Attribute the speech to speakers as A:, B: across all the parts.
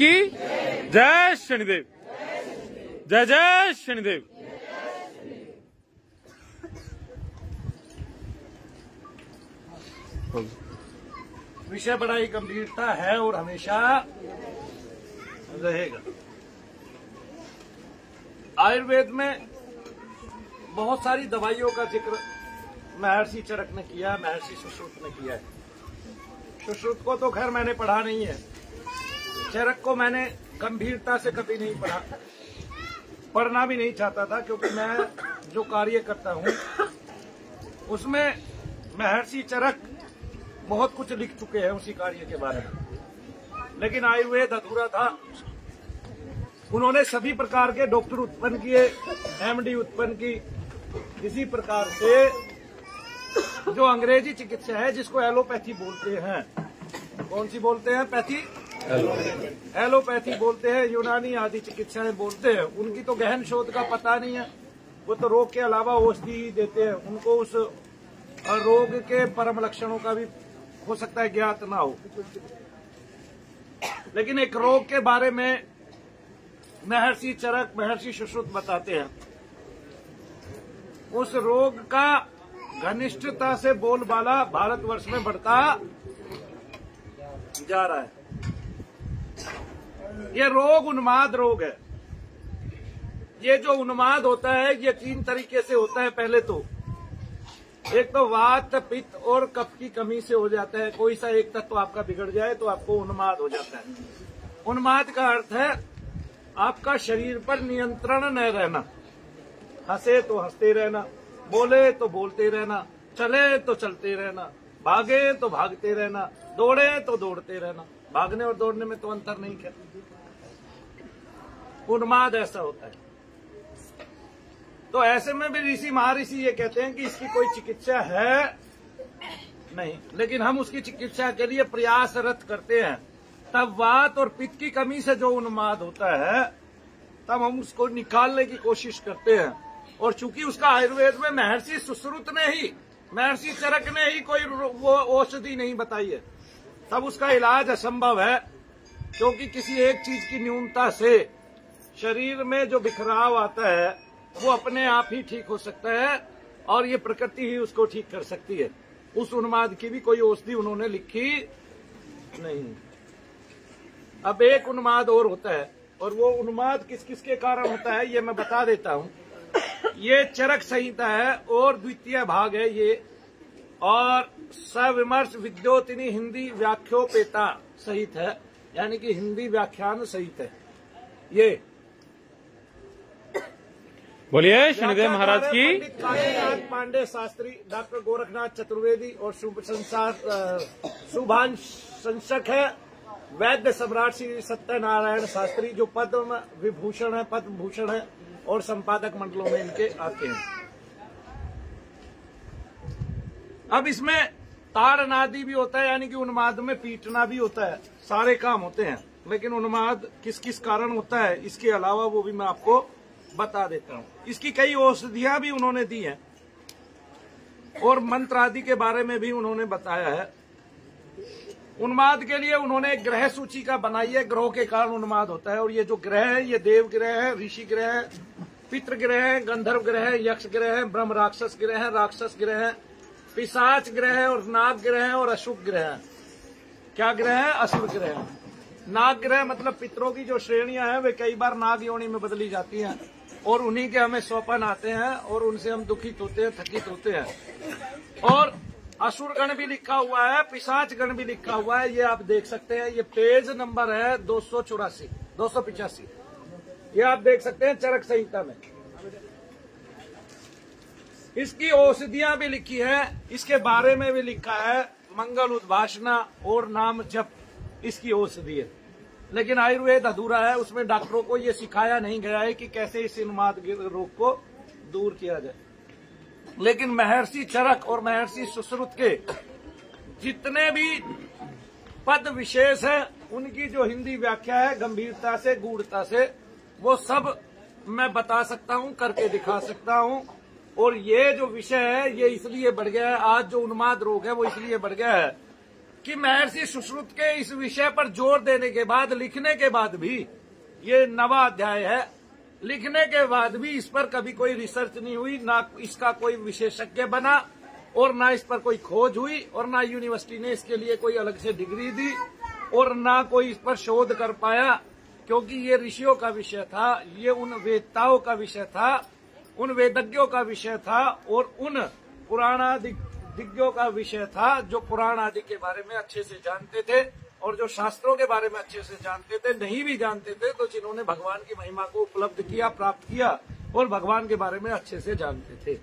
A: की जय शनिदेव, जय जय शनिदेव।
B: विषय बड़ा ही गंभीरता है और हमेशा रहेगा। आयुर्वेद में बहुत सारी दवाइयों का जिक्र महर्षि चरक ने किया, महर्षि सुश्रुत ने किया है। सुश्रुत को तो खैर मैंने पढ़ा नहीं है, चरक को मैंने गंभीरता से कभी नहीं पढ़ा, पढ़ना भी नहीं चाहता था, क्योंकि मैं जो कार्य करता हूं उसमें महर्षि चरक बहुत कुछ लिख चुके हैं उसी कार्य के बारे में। लेकिन आयुर्वेद अधूरा था। उन्होंने सभी प्रकार के डॉक्टर उत्पन्न किए, एमडी उत्पन्न की। इसी प्रकार से जो अंग्रेजी चिकित्सा है, जिसको एलोपैथी बोलते हैं, कौन सी बोलते हैं? पैथी, एलोपैथी बोलते हैं, यूनानी आदि चिकित्साएं बोलते हैं। उनकी तो गहन शोध का पता नहीं है, वो तो रोग के अलावा औषधि देते हैं। उनको उस रोग के परम लक्षणों का भी हो सकता है ज्ञात ना हो। लेकिन एक रोग के बारे में महर्षि चरक, महर्षि सुश्रुत बताते हैं। उस रोग का घनिष्ठता से बोलबाला भारतवर्ष में बढ़ता जा रहा है। ये रोग उन्माद रोग है। ये जो उन्माद होता है ये 3 तरीके से होता है। पहले तो एक तो वात, पित्त और कफ की कमी से हो जाता है। कोई सा एक तत्व आपका बिगड़ जाए तो आपको उन्माद हो जाता है। उन्माद का अर्थ है आपका शरीर पर नियंत्रण न रहना। हंसे तो हंसते रहना, बोले तो बोलते रहना, चले तो चलते रहना, भागे तो भागते रहना, दौड़े तो दौड़ते रहना। भागने और दौड़ने में तो अंतर नहीं क्या? उन्माद ऐसा होता है। तो ऐसे में भी ऋषि महर्षि ये कहते हैं कि इसकी कोई चिकित्सा है नहीं, लेकिन हम उसकी चिकित्सा के लिए प्रयासरत करते हैं। तब वात और पित्त की कमी से जो उन्माद होता है, तब हम उसको निकालने की कोशिश करते हैं। और चूंकि उसका आयुर्वेद में महर्षि सुश्रुत ने ही, महर्षि चरक ने ही कोई वो औषधि नहीं बताई है, तब उसका इलाज असंभव है। क्योंकि किसी एक चीज की न्यूनता से शरीर में जो बिखराव आता है वो अपने आप ही ठीक हो सकता है, और ये प्रकृति ही उसको ठीक कर सकती है। उस उन्माद की भी कोई औषधि उन्होंने लिखी नहीं। अब एक उन्माद और होता है, और वो उन्माद किस किस के कारण होता है ये मैं बता देता हूं। ये चरक संहिता है और द्वितीय भाग है ये, और सविमर्श विद्योतिनी हिंदी व्याख्योपेता सहित है, यानी कि हिंदी व्याख्यान सहित है ये।
A: बोलिए शनिदेव महाराज की।
B: पंडित काशीनाथ पांडे शास्त्री, डॉक्टर गोरखनाथ चतुर्वेदी और शुभ संसार शुभांश संशक है। वैद्य सम्राट श्री सत्यनारायण शास्त्री, जो पद्म विभूषण है, पद्म भूषण है, और संपादक मंडलों में इनके आते हैं। अब इसमें ताड़नादि भी होता है, यानी कि उन्माद में पीटना भी होता है। सारे काम होते हैं, लेकिन उन्माद किस किस कारण होता है इसके अलावा वो भी मैं आपको बता देता हूं। इसकी कई औषधियां भी उन्होंने दी हैं, और मंत्र आदि के बारे में भी उन्होंने बताया है। उन्माद के लिए उन्होंने एक ग्रह सूची का बनाई है, ग्रहों के कारण उन्माद होता है। और ये जो ग्रह है, ये देव ग्रह है, ऋषि ग्रह है, पितृ ग्रह है, गंधर्व ग्रह है, यक्ष ग्रह है, ब्रह्म राक्षस ग्रह है, राक्षस ग्रह है, पिशाच ग्रह है, और नाग ग्रह है, और अशुभ ग्रह है। क्या ग्रह है? असुर ग्रह है। नाग ग्रह मतलब पितरों की जो श्रेणियां हैं वे कई बार नाग योनि में बदली जाती हैं, और उन्हीं के हमें स्वपन आते हैं, और उनसे हम दुखित होते हैं, थकित होते हैं। और असुर गण भी लिखा हुआ है, पिशाच गण भी लिखा हुआ है। ये आप देख सकते हैं, ये पेज नंबर है 284, 285। ये आप देख सकते हैं चरक संहिता में। इसकी औषधियां भी लिखी है, इसके बारे में भी लिखा है। मंगल उद्भाषणा और नाम जप इसकी औषधि है। लेकिन आयुर्वेद अधूरा है, उसमें डॉक्टरों को ये सिखाया नहीं गया है कि कैसे इस उन्माद रोग को दूर किया जाए। लेकिन महर्षि चरक और महर्षि सुश्रुत के जितने भी पद विशेष हैं, उनकी जो हिंदी व्याख्या है गंभीरता से, गूढ़ता से, वो सब मैं बता सकता हूं, करके दिखा सकता हूं। और ये जो विषय है ये इसलिए बढ़ गया है, आज जो उन्माद रोग है वो इसलिए बढ़ गया है कि महर्षि सुश्रुत के इस विषय पर जोर देने के बाद, लिखने के बाद भी, ये 9वां अध्याय है, लिखने के बाद भी इस पर कभी कोई रिसर्च नहीं हुई, ना इसका कोई विशेषज्ञ बना और ना इस पर कोई खोज हुई और ना यूनिवर्सिटी ने इसके लिए कोई अलग से डिग्री दी और ना कोई इस पर शोध कर पाया, क्योंकि ये ऋषियों का विषय था, ये उन वेदताओं का विषय था, उन वेदज्ञों का विषय था और उन पुराणादिज्ञों का विषय था जो पुराण आदि के बारे में अच्छे से जानते थे और जो शास्त्रों के बारे में अच्छे से जानते थे। नहीं भी जानते थे तो जिन्होंने भगवान की महिमा को उपलब्ध किया, प्राप्त किया और भगवान के बारे में अच्छे से जानते थे।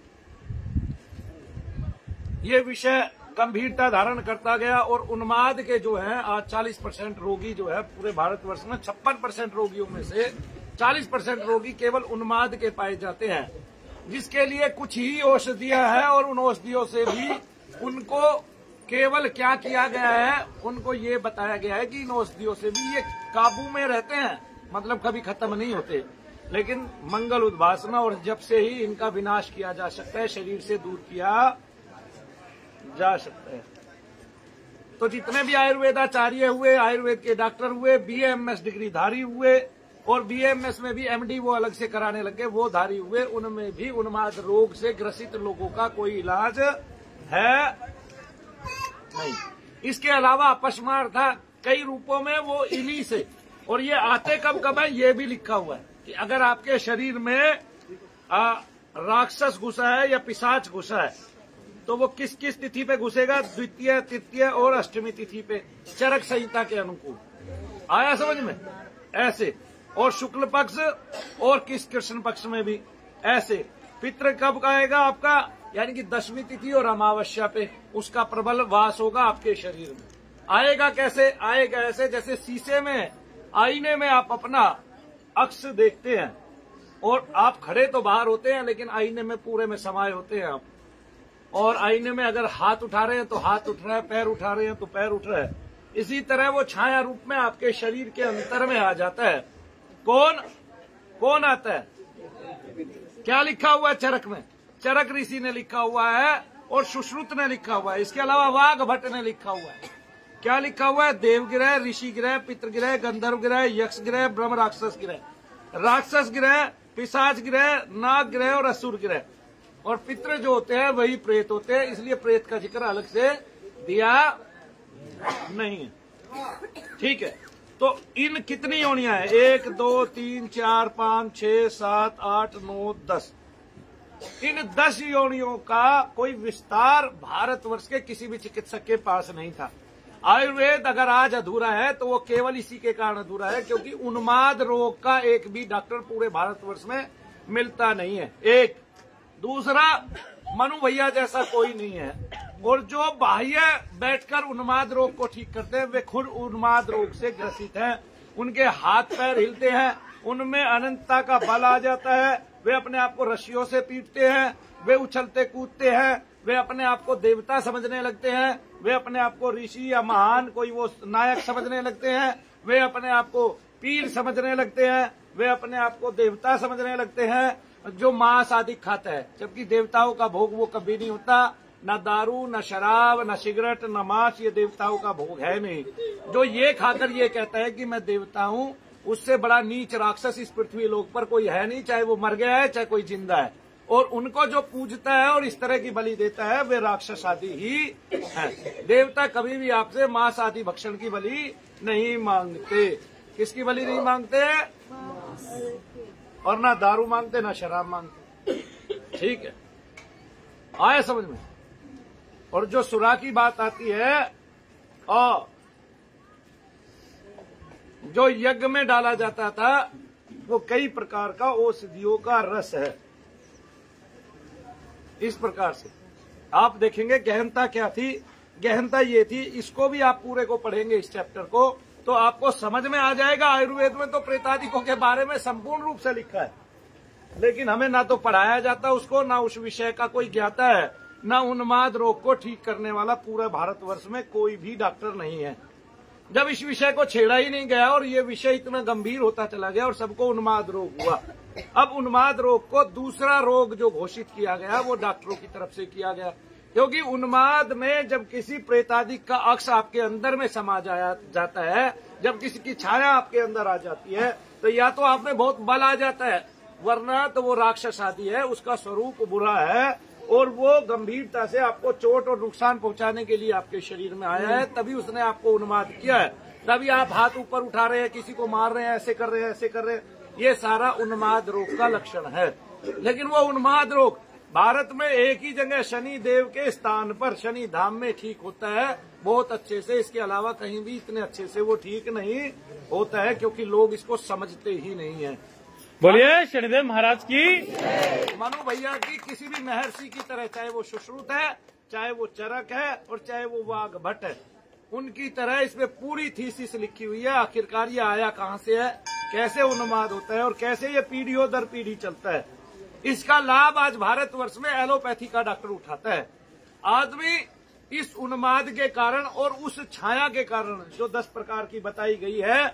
B: ये विषय गंभीरता धारण करता गया और उन्माद के जो है आज 40% रोगी जो है पूरे भारतवर्ष में, 56% रोगियों में से 40% रोगी केवल उन्माद के पाए जाते हैं, जिसके लिए कुछ ही औषधियां हैं और उन औषधियों से भी उनको केवल क्या किया गया है, उनको ये बताया गया है कि इन औषधियों से भी ये काबू में रहते हैं, मतलब कभी खत्म नहीं होते, लेकिन मंगल उद्भासना और जब से ही इनका विनाश किया जा सकता है, शरीर से दूर किया जा सकता है। तो जितने भी आयुर्वेदाचार्य हुए, आयुर्वेद के डॉक्टर हुए, BAMS डिग्री धारी हुए और BAMS में भी MD वो अलग से कराने लगे, वो धारी हुए, उनमें भी उन्माद रोग से ग्रसित लोगों का कोई इलाज है नहीं। इसके अलावा अपस्मार्था कई रूपों में वो इन्हीं से, और ये आते कब कब है ये भी लिखा हुआ है कि अगर आपके शरीर में राक्षस घुसा है या पिशाच घुसा है तो वो किस किस तिथि पे घुसेगा, द्वितीय, तृतीय और अष्टमी तिथि पे, चरक संहिता के अनुकूल। आया समझ में? ऐसे, और शुक्ल पक्ष और किस कृष्ण पक्ष में भी ऐसे। पितृ कब आएगा आपका, यानी कि 10वीं तिथि और अमावस्या पे उसका प्रबल वास होगा आपके शरीर में। आएगा कैसे? आएगा ऐसे जैसे शीशे में, आईने में आप अपना अक्स देखते हैं और आप खड़े तो बाहर होते हैं लेकिन आईने में पूरे में समाये होते हैं आप, और आईने में अगर हाथ उठा रहे हैं तो हाथ उठ रहा है, पैर उठा रहे हैं तो पैर उठ रहा है। इसी तरह वो छाया रूप में आपके शरीर के अंतर में आ जाता है। कौन कौन आता है? क्या लिखा हुआ है चरक में? चरक ऋषि ने लिखा हुआ है और सुश्रुत ने लिखा हुआ है। इसके अलावा वाघ भट्ट ने लिखा हुआ है। क्या लिखा हुआ है? देवग्रह, ऋषि ग्रह, पितृग्रह, गंधर्व ग्रह, यक्ष ग्रह, ब्रह्म राक्षस ग्रह, राक्षस ग्रह, पिशाच ग्रह, नाग ग्रह और असुर ग्रह। और पितृ जो होते हैं वही प्रेत होते हैं, इसलिए प्रेत का जिक्र अलग से दिया नहीं है। ठीक है, तो इन कितनी योनियां हैं? 1 2 3 4 5 6 7 8 9 10। इन 10 योनियों का कोई विस्तार भारतवर्ष के किसी भी चिकित्सक के पास नहीं था। आयुर्वेद अगर आज अधूरा है तो वो केवल इसी के कारण अधूरा है क्योंकि उन्माद रोग का एक भी डॉक्टर पूरे भारतवर्ष में मिलता नहीं है। एक दूसरा, मनु भैया जैसा कोई नहीं है, और जो बाह्य बैठकर उन्माद रोग को ठीक करते हैं वे खुद उन्माद रोग से ग्रसित हैं। उनके हाथ पैर हिलते हैं, उनमें अनंतता का बल आ जाता है, वे अपने आप को रस्सियों से पीटते हैं, वे उछलते कूदते हैं, वे अपने आप को देवता समझने लगते हैं, वे अपने आप को ऋषि या महान कोई वो नायक समझने लगते हैं, वे अपने आप को पीर समझने लगते हैं, वे अपने आप को देवता समझने लगते हैं जो मांस आदि खाता है, जबकि देवताओं का भोग वो कभी नहीं होता। न दारू, न शराब, न सिगरेट, न मांस, ये देवताओं का भोग है नहीं। जो ये खाकर ये कहता है कि मैं देवता हूँ, उससे बड़ा नीच राक्षस इस पृथ्वी लोक पर कोई है नहीं, चाहे वो मर गया है चाहे कोई जिंदा है। और उनको जो पूजता है और इस तरह की बलि देता है वे राक्षस आदि ही है। देवता कभी भी आपसे मांस आदि भक्षण की बलि नहीं मांगते। किसकी बलि नहीं मांगते? और ना दारू मांगते, ना शराब मांगते। ठीक है, आया समझ में? और जो सुरा की बात आती है, और जो यज्ञ में डाला जाता था वो कई प्रकार का औषधियों का रस है। इस प्रकार से आप देखेंगे गहनता क्या थी। गहनता ये थी, इसको भी आप पूरे को पढ़ेंगे इस चैप्टर को तो आपको समझ में आ जाएगा। आयुर्वेद में तो प्रेतादिकों के बारे में संपूर्ण रूप से लिखा है, लेकिन हमें ना तो पढ़ाया जाता उसको, ना उस विषय का कोई ज्ञाता है, ना उन्माद रोग को ठीक करने वाला पूरे भारतवर्ष में कोई भी डॉक्टर नहीं है। जब इस विषय को छेड़ा ही नहीं गया और ये विषय इतना गंभीर होता चला गया और सबको उन्माद रोग हुआ, अब उन्माद रोग को दूसरा रोग जो घोषित किया गया वो डॉक्टरों की तरफ से किया गया क्योंकि उन्माद में जब किसी प्रेतादिक का अक्ष आपके अंदर में समा जाता है, जब किसी की छाया आपके अंदर आ जाती है, तो या तो आप में बहुत बल आ जाता है, वरना तो वो राक्षस आदि है, उसका स्वरूप बुरा है और वो गंभीरता से आपको चोट और नुकसान पहुंचाने के लिए आपके शरीर में आया है, तभी उसने आपको उन्माद किया है। तभी आप हाथ ऊपर उठा रहे हैं, किसी को मार रहे हैं, ऐसे कर रहे हैं, ऐसे कर रहे हैं, ये सारा उन्माद रोग का लक्षण है। लेकिन वो उन्माद रोग भारत में एक ही जगह शनि देव के स्थान पर शनि धाम में ठीक होता है बहुत अच्छे से। इसके अलावा कहीं भी इतने अच्छे से वो ठीक नहीं होता है, क्योंकि लोग इसको समझते ही नहीं है।
A: बोलिए शनिदेव महाराज की।
B: मनु भैया की किसी भी महर्षि की तरह, चाहे वो सुश्रुत है, चाहे वो चरक है और चाहे वो वाघ भट्ट है, उनकी तरह इसमें पूरी थीसिस लिखी हुई है। आखिरकार ये आया कहाँ से है, कैसे उन्माद होता है और कैसे ये पीढ़ियों दर पीढ़ी चलता है। इसका लाभ आज भारतवर्ष में एलोपैथी का डॉक्टर उठाता है। आदमी इस उन्माद के कारण और उस छाया के कारण जो 10 प्रकार की बताई गई है,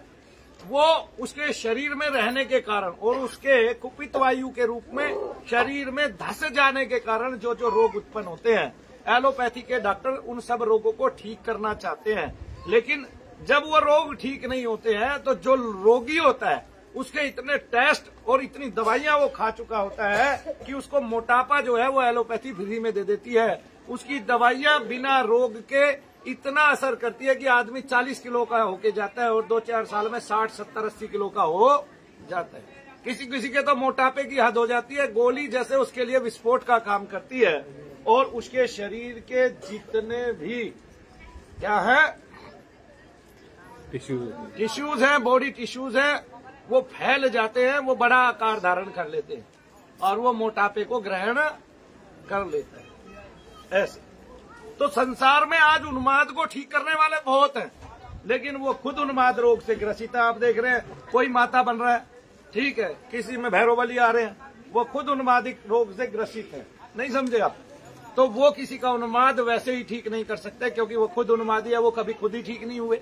B: वो उसके शरीर में रहने के कारण और उसके कुपित वायु के रूप में शरीर में धस जाने के कारण जो जो रोग उत्पन्न होते हैं, एलोपैथी के डॉक्टर उन सब रोगों को ठीक करना चाहते हैं। लेकिन जब वो रोग ठीक नहीं होते हैं तो जो रोगी होता है उसके इतने टेस्ट और इतनी दवाइयां वो खा चुका होता है कि उसको मोटापा जो है वो एलोपैथी फ्री में दे देती है। उसकी दवाइयां बिना रोग के इतना असर करती है कि आदमी 40 किलो का होके जाता है और 2-4 साल में 60, 70, 80 किलो का हो जाता है। किसी किसी के तो मोटापे की हद हो जाती है, गोली जैसे उसके लिए विस्फोट का काम करती है और उसके शरीर के जितने भी क्या है टिश्यूज हैं, बॉडी टिश्यूज हैं, वो फैल जाते हैं, वो बड़ा आकार धारण कर लेते हैं और वो मोटापे को ग्रहण कर लेता है। ऐसे तो संसार में आज उन्माद को ठीक करने वाले बहुत हैं, लेकिन वो खुद उन्माद रोग से ग्रसित है। आप देख रहे हैं कोई माता बन रहा है, ठीक है, किसी में भैरव बली आ रहे हैं, वो खुद उन्मादिक रोग से ग्रसित है। नहीं समझे आप? तो वो किसी का उन्माद वैसे ही ठीक नहीं कर सकते, क्योंकि वो खुद उन्मादी है, वो कभी खुद ही ठीक नहीं हुए।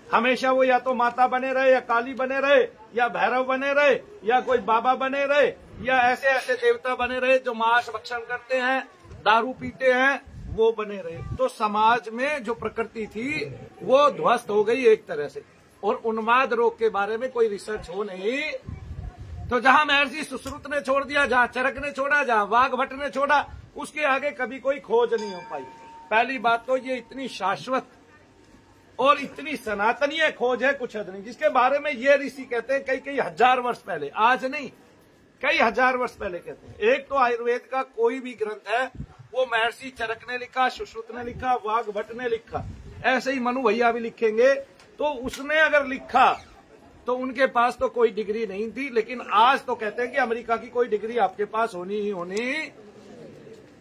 B: हमेशा वो या तो माता बने रहे, या काली बने रहे, या भैरव बने रहे, या कोई बाबा बने रहे, या ऐसे ऐसे देवता बने रहे जो मांस भक्षण करते हैं, दारू पीते हैं, वो बने रहे। तो समाज में जो प्रकृति थी वो ध्वस्त हो गई एक तरह से। और उन्माद रोग के बारे में कोई रिसर्च हो नहीं, तो जहां महर्षि सुश्रुत ने छोड़ दिया, जहां चरक ने छोड़ा, जहां वाघ भट्ट ने छोड़ा, उसके आगे कभी कोई खोज नहीं हो पाई। पहली बात तो ये इतनी शाश्वत और इतनी सनातनीय खोज है कुछ हद नहीं, जिसके बारे में ये ऋषि कहते हैं कई हजार वर्ष पहले, आज नहीं कई हजार वर्ष पहले कहते हैं। एक तो आयुर्वेद का कोई भी ग्रंथ है वो महर्षि चरक ने लिखा, सुश्रुत ने लिखा, वाघ भट्ट ने लिखा, ऐसे ही मनु भैया भी लिखेंगे। तो उसने अगर लिखा तो उनके पास तो कोई डिग्री नहीं थी, लेकिन आज तो कहते हैं कि अमेरिका की कोई डिग्री आपके पास होनी ही होनी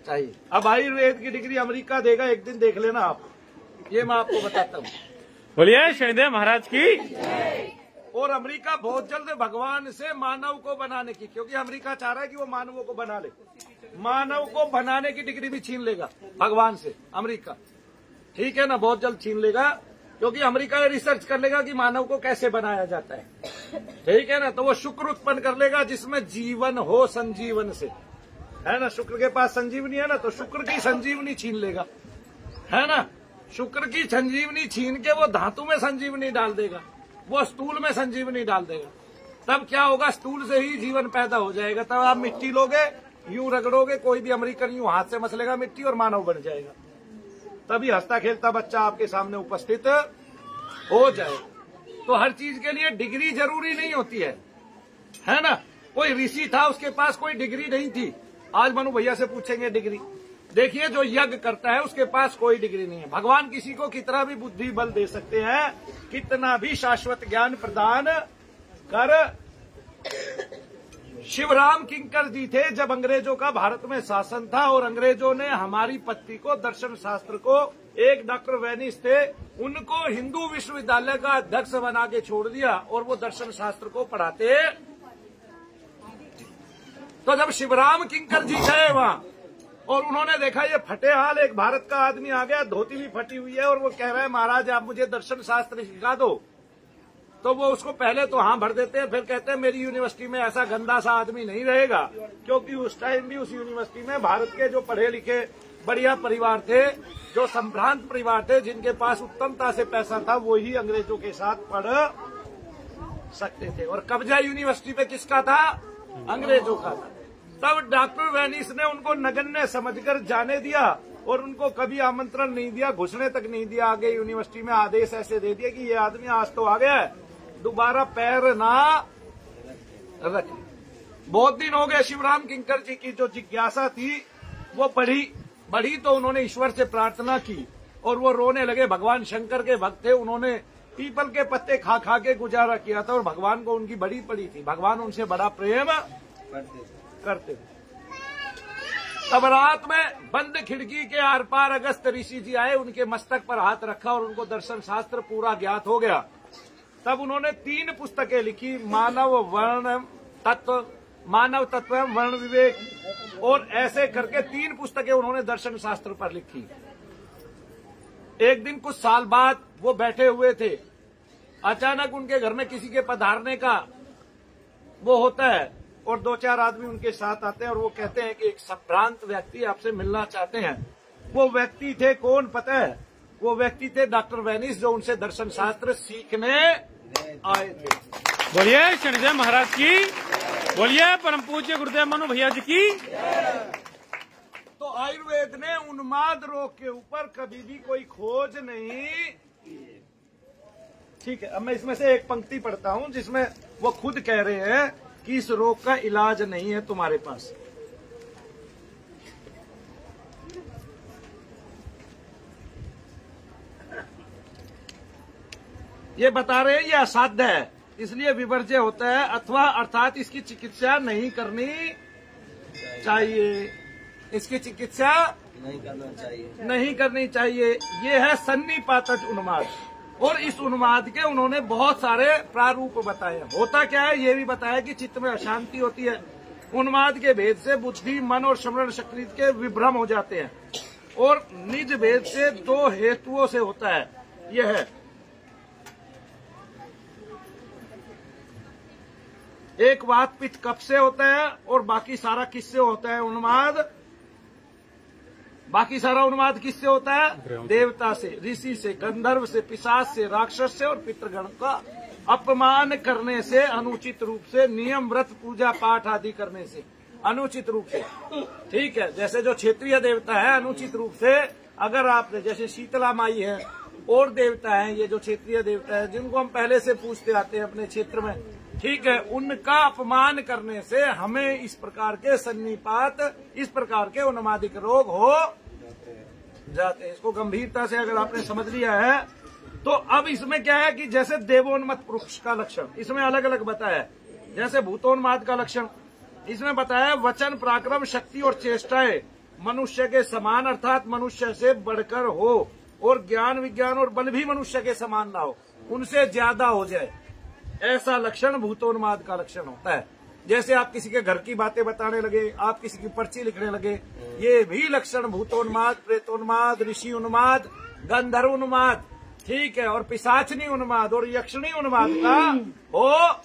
B: चाहिए। अब आयुर्वेद की डिग्री अमेरिका देगा, एक दिन देख लेना आप, ये मैं आपको बताता हूँ।
A: बोलिए शनिदेव महाराज की।
B: और अमेरिका बहुत जल्द भगवान से मानव को बनाने की, क्योंकि अमेरिका चाह रहा है कि वो मानवों को बना ले, मानव को बनाने की डिग्री भी छीन लेगा भगवान से अमेरिका, ठीक है ना, बहुत जल्द छीन लेगा, क्योंकि अमेरिका रिसर्च कर लेगा कि मानव को कैसे बनाया जाता है, ठीक है ना। तो वो शुक्र उत्पन्न कर लेगा जिसमें जीवन हो संजीवन से, है ना। शुक्र के पास संजीवनी है ना, तो शुक्र की संजीवनी छीन लेगा, है ना। शुक्र की संजीवनी छीन के वो धातु में संजीवनी डाल देगा, वो स्टूल में संजीवनी डाल देगा। तब क्या होगा, स्टूल से ही जीवन पैदा हो जाएगा। तब आप मिट्टी लोगे, यूं रगड़ोगे, कोई भी अमेरिकन यूं हाथ से मसलेगा मिट्टी और मानव बन जाएगा। तभी हंसता खेलता बच्चा आपके सामने उपस्थित हो जाएगा। तो हर चीज के लिए डिग्री जरूरी नहीं होती है ना। कोई ऋषि था, उसके पास कोई डिग्री नहीं थी। आज मनु भैया से पूछेंगे डिग्री, देखिए जो यज्ञ करता है उसके पास कोई डिग्री नहीं है। भगवान किसी को कितना भी बुद्धि बल दे सकते हैं, कितना भी शाश्वत ज्ञान प्रदान कर। शिवराम किंकर जी थे जब अंग्रेजों का भारत में शासन था, और अंग्रेजों ने हमारी पत्नी को, दर्शन शास्त्र को, एक डॉक्टर वेनिस थे, उनको हिंदू विश्वविद्यालय का अध्यक्ष बना के छोड़ दिया और वो दर्शन शास्त्र को पढ़ाते। तो जब शिवराम किंकर जी गए वहां और उन्होंने देखा ये फटे हाल एक भारत का आदमी आ गया, धोती भी फटी हुई है, और वो कह रहा है महाराज आप मुझे दर्शन शास्त्र सिखा दो, तो वो उसको पहले तो हाँ भर देते हैं, फिर कहते हैं मेरी यूनिवर्सिटी में ऐसा गंदा सा आदमी नहीं रहेगा, क्योंकि उस टाइम भी उस यूनिवर्सिटी में भारत के जो पढ़े लिखे बढ़िया परिवार थे, जो संभ्रांत परिवार थे, जिनके पास उत्तमता से पैसा था, वो ही अंग्रेजों के साथ पढ़ सकते थे। और कब्जा यूनिवर्सिटी पे किसका था? अंग्रेजों का था। तब डॉक्टर वेनिस ने उनको नगण्य समझकर जाने दिया और उनको कभी आमंत्रण नहीं दिया, घुसने तक नहीं दिया। आगे यूनिवर्सिटी में आदेश ऐसे दे दिया कि ये आदमी आज तो आ गया है, दोबारा पैर ना रखे। बहुत दिन हो गए। शिवराम किंकर जी की जो जिज्ञासा थी वो बढ़ी तो उन्होंने ईश्वर से प्रार्थना की और वो रोने लगे। भगवान शंकर के भक्त थे, उन्होंने पीपल के पत्ते खा खा के गुजारा किया था और भगवान को उनकी बड़ी पड़ी थी। भगवान उनसे बड़ा प्रेम करते थे। तब रात में बंद खिड़की के आर पार अगस्त ऋषि जी आए, उनके मस्तक पर हाथ रखा और उनको दर्शन शास्त्र पूरा ज्ञात हो गया। तब उन्होंने 3 पुस्तकें लिखी, मानव तत्व एवं वर्ण विवेक, और ऐसे करके 3 पुस्तकें उन्होंने दर्शन शास्त्र पर लिखी। एक दिन कुछ साल बाद वो बैठे हुए थे, अचानक उनके घर में किसी के पधारने का वो होता है और 2-4 आदमी उनके साथ आते हैं और वो कहते हैं कि एक संभ्रांत व्यक्ति आपसे मिलना चाहते हैं। वो व्यक्ति थे कौन पता है? वो व्यक्ति थे डॉक्टर वेनिस, जो उनसे दर्शन शास्त्र सीखने आए थे।
A: बोलिए शनिदेव महाराज की, बोलिए परम पूज्य गुरुदेव मनु भैया जी की।
B: तो आयुर्वेद ने उन्माद रोग के ऊपर कभी भी कोई खोज नहीं। ठीक है, अब मैं इसमें से एक पंक्ति पढ़ता हूं जिसमें वो खुद कह रहे हैं कि इस रोग का इलाज नहीं है तुम्हारे पास। ये बता रहे हैं ये असाध्य है, इसलिए विवर्ज्य होता है, अथवा अर्थात इसकी चिकित्सा नहीं करनी चाहिए। इसकी चिकित्सा नहीं करनी चाहिए। ये है सन्निपातज उन्माद, और इस उन्माद के उन्होंने बहुत सारे प्रारूप बताए। होता क्या है ये भी बताया कि चित्त में अशांति होती है। उन्माद के भेद से बुद्धि, मन और स्मरण शक्ति के विभ्रम हो जाते हैं, और निज भेद से 2 हेतुओं से होता है। यह है, एक वात पित्त कफ से होता है और बाकी सारा किससे होता है? उन्माद। बाकी सारा उन्माद किससे होता है? देवता से, ऋषि से, गंधर्व से, पिशाच से, राक्षस से और पितृगण का अपमान करने से, अनुचित रूप से, नियम व्रत पूजा पाठ आदि करने से, अनुचित रूप से। ठीक है, जैसे जो क्षेत्रीय देवता है अनुचित रूप से, अगर आपने जैसे शीतला माई है और देवता है, ये जो क्षेत्रीय देवता है जिनको हम पहले से पूछते आते हैं अपने क्षेत्र में, ठीक है, उनका अपमान करने से हमें इस प्रकार के सन्निपात, इस प्रकार के उन्मादिक रोग हो जाते हैं। इसको गंभीरता से अगर आपने समझ लिया है तो अब इसमें क्या है कि जैसे देवोन्मत्त पुरुष का लक्षण इसमें अलग अलग बताया है, जैसे भूतोन्माद का लक्षण इसमें बताया वचन, पराक्रम, शक्ति और चेष्टाएं मनुष्य के समान अर्थात मनुष्य से बढ़कर हो, और ज्ञान, विज्ञान और बल भी मनुष्य के समान ना हो, उनसे ज्यादा हो जाए, ऐसा लक्षण भूतोन्माद का लक्षण होता है। जैसे आप किसी के घर की बातें बताने लगे, आप किसी की पर्ची लिखने लगे, ये भी लक्षण भूतोन्माद, प्रेतोन्माद, ऋषि उन्माद, गंधर्व उन्माद, ठीक है, और पिशाचनी उन्माद और यक्षिणी उन्माद का हो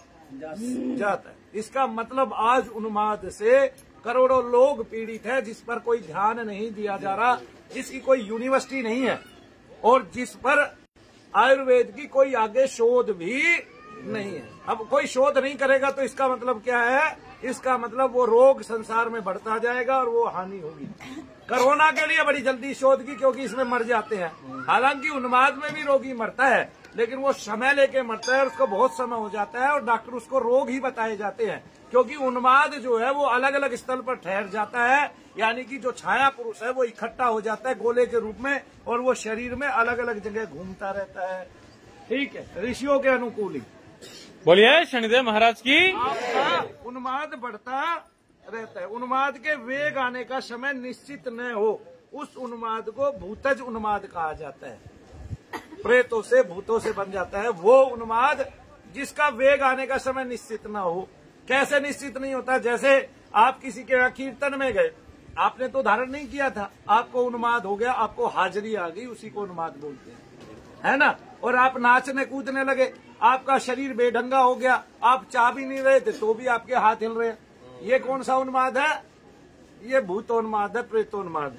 B: जाता है। इसका मतलब आज उन्माद से करोड़ों लोग पीड़ित है, जिस पर कोई ध्यान नहीं दिया जा रहा, जिसकी कोई यूनिवर्सिटी नहीं है और जिस पर आयुर्वेद की कोई आगे शोध भी नहीं है। अब कोई शोध नहीं करेगा तो इसका मतलब क्या है? इसका मतलब वो रोग संसार में बढ़ता जाएगा और वो हानि होगी। कोरोना के लिए बड़ी जल्दी शोध की, क्योंकि इसमें मर जाते हैं। हालांकि उन्माद में भी रोगी मरता है, लेकिन वो समय लेके मरता है और उसको बहुत समय हो जाता है और डॉक्टर उसको रोग ही बताए जाते हैं, क्योंकि उन्माद जो है वो अलग अलग स्थल पर ठहर जाता है, यानी कि जो छाया पुरुष है वो इकट्ठा हो जाता है गोले के रूप में और वो शरीर में अलग अलग जगह घूमता रहता है। ठीक है, ऋषियों के अनुकूल ही।
A: बोलिए शनिदेव महाराज की।
B: आपका उन्माद बढ़ता रहता है। उन्माद के वेग आने का समय निश्चित न हो, उस उन्माद को भूतज उन्माद कहा जाता है। प्रेतों से, भूतों से बन जाता है वो उन्माद जिसका वेग आने का समय निश्चित न हो। कैसे निश्चित नहीं होता? जैसे आप किसी के यहाँ कीर्तन में गए, आपने तो धारण नहीं किया था, आपको उन्माद हो गया, आपको हाजिरी आ गई, उसी को उन्माद बोलते हैं, है ना। और आप नाचने कूदने लगे, आपका शरीर बेढंगा हो गया, आप चाह भी नहीं रहे थे तो भी आपके हाथ हिल रहे हैं। ये कौन सा उन्माद है? ये भूतोन्माद है, प्रेतोन्माद।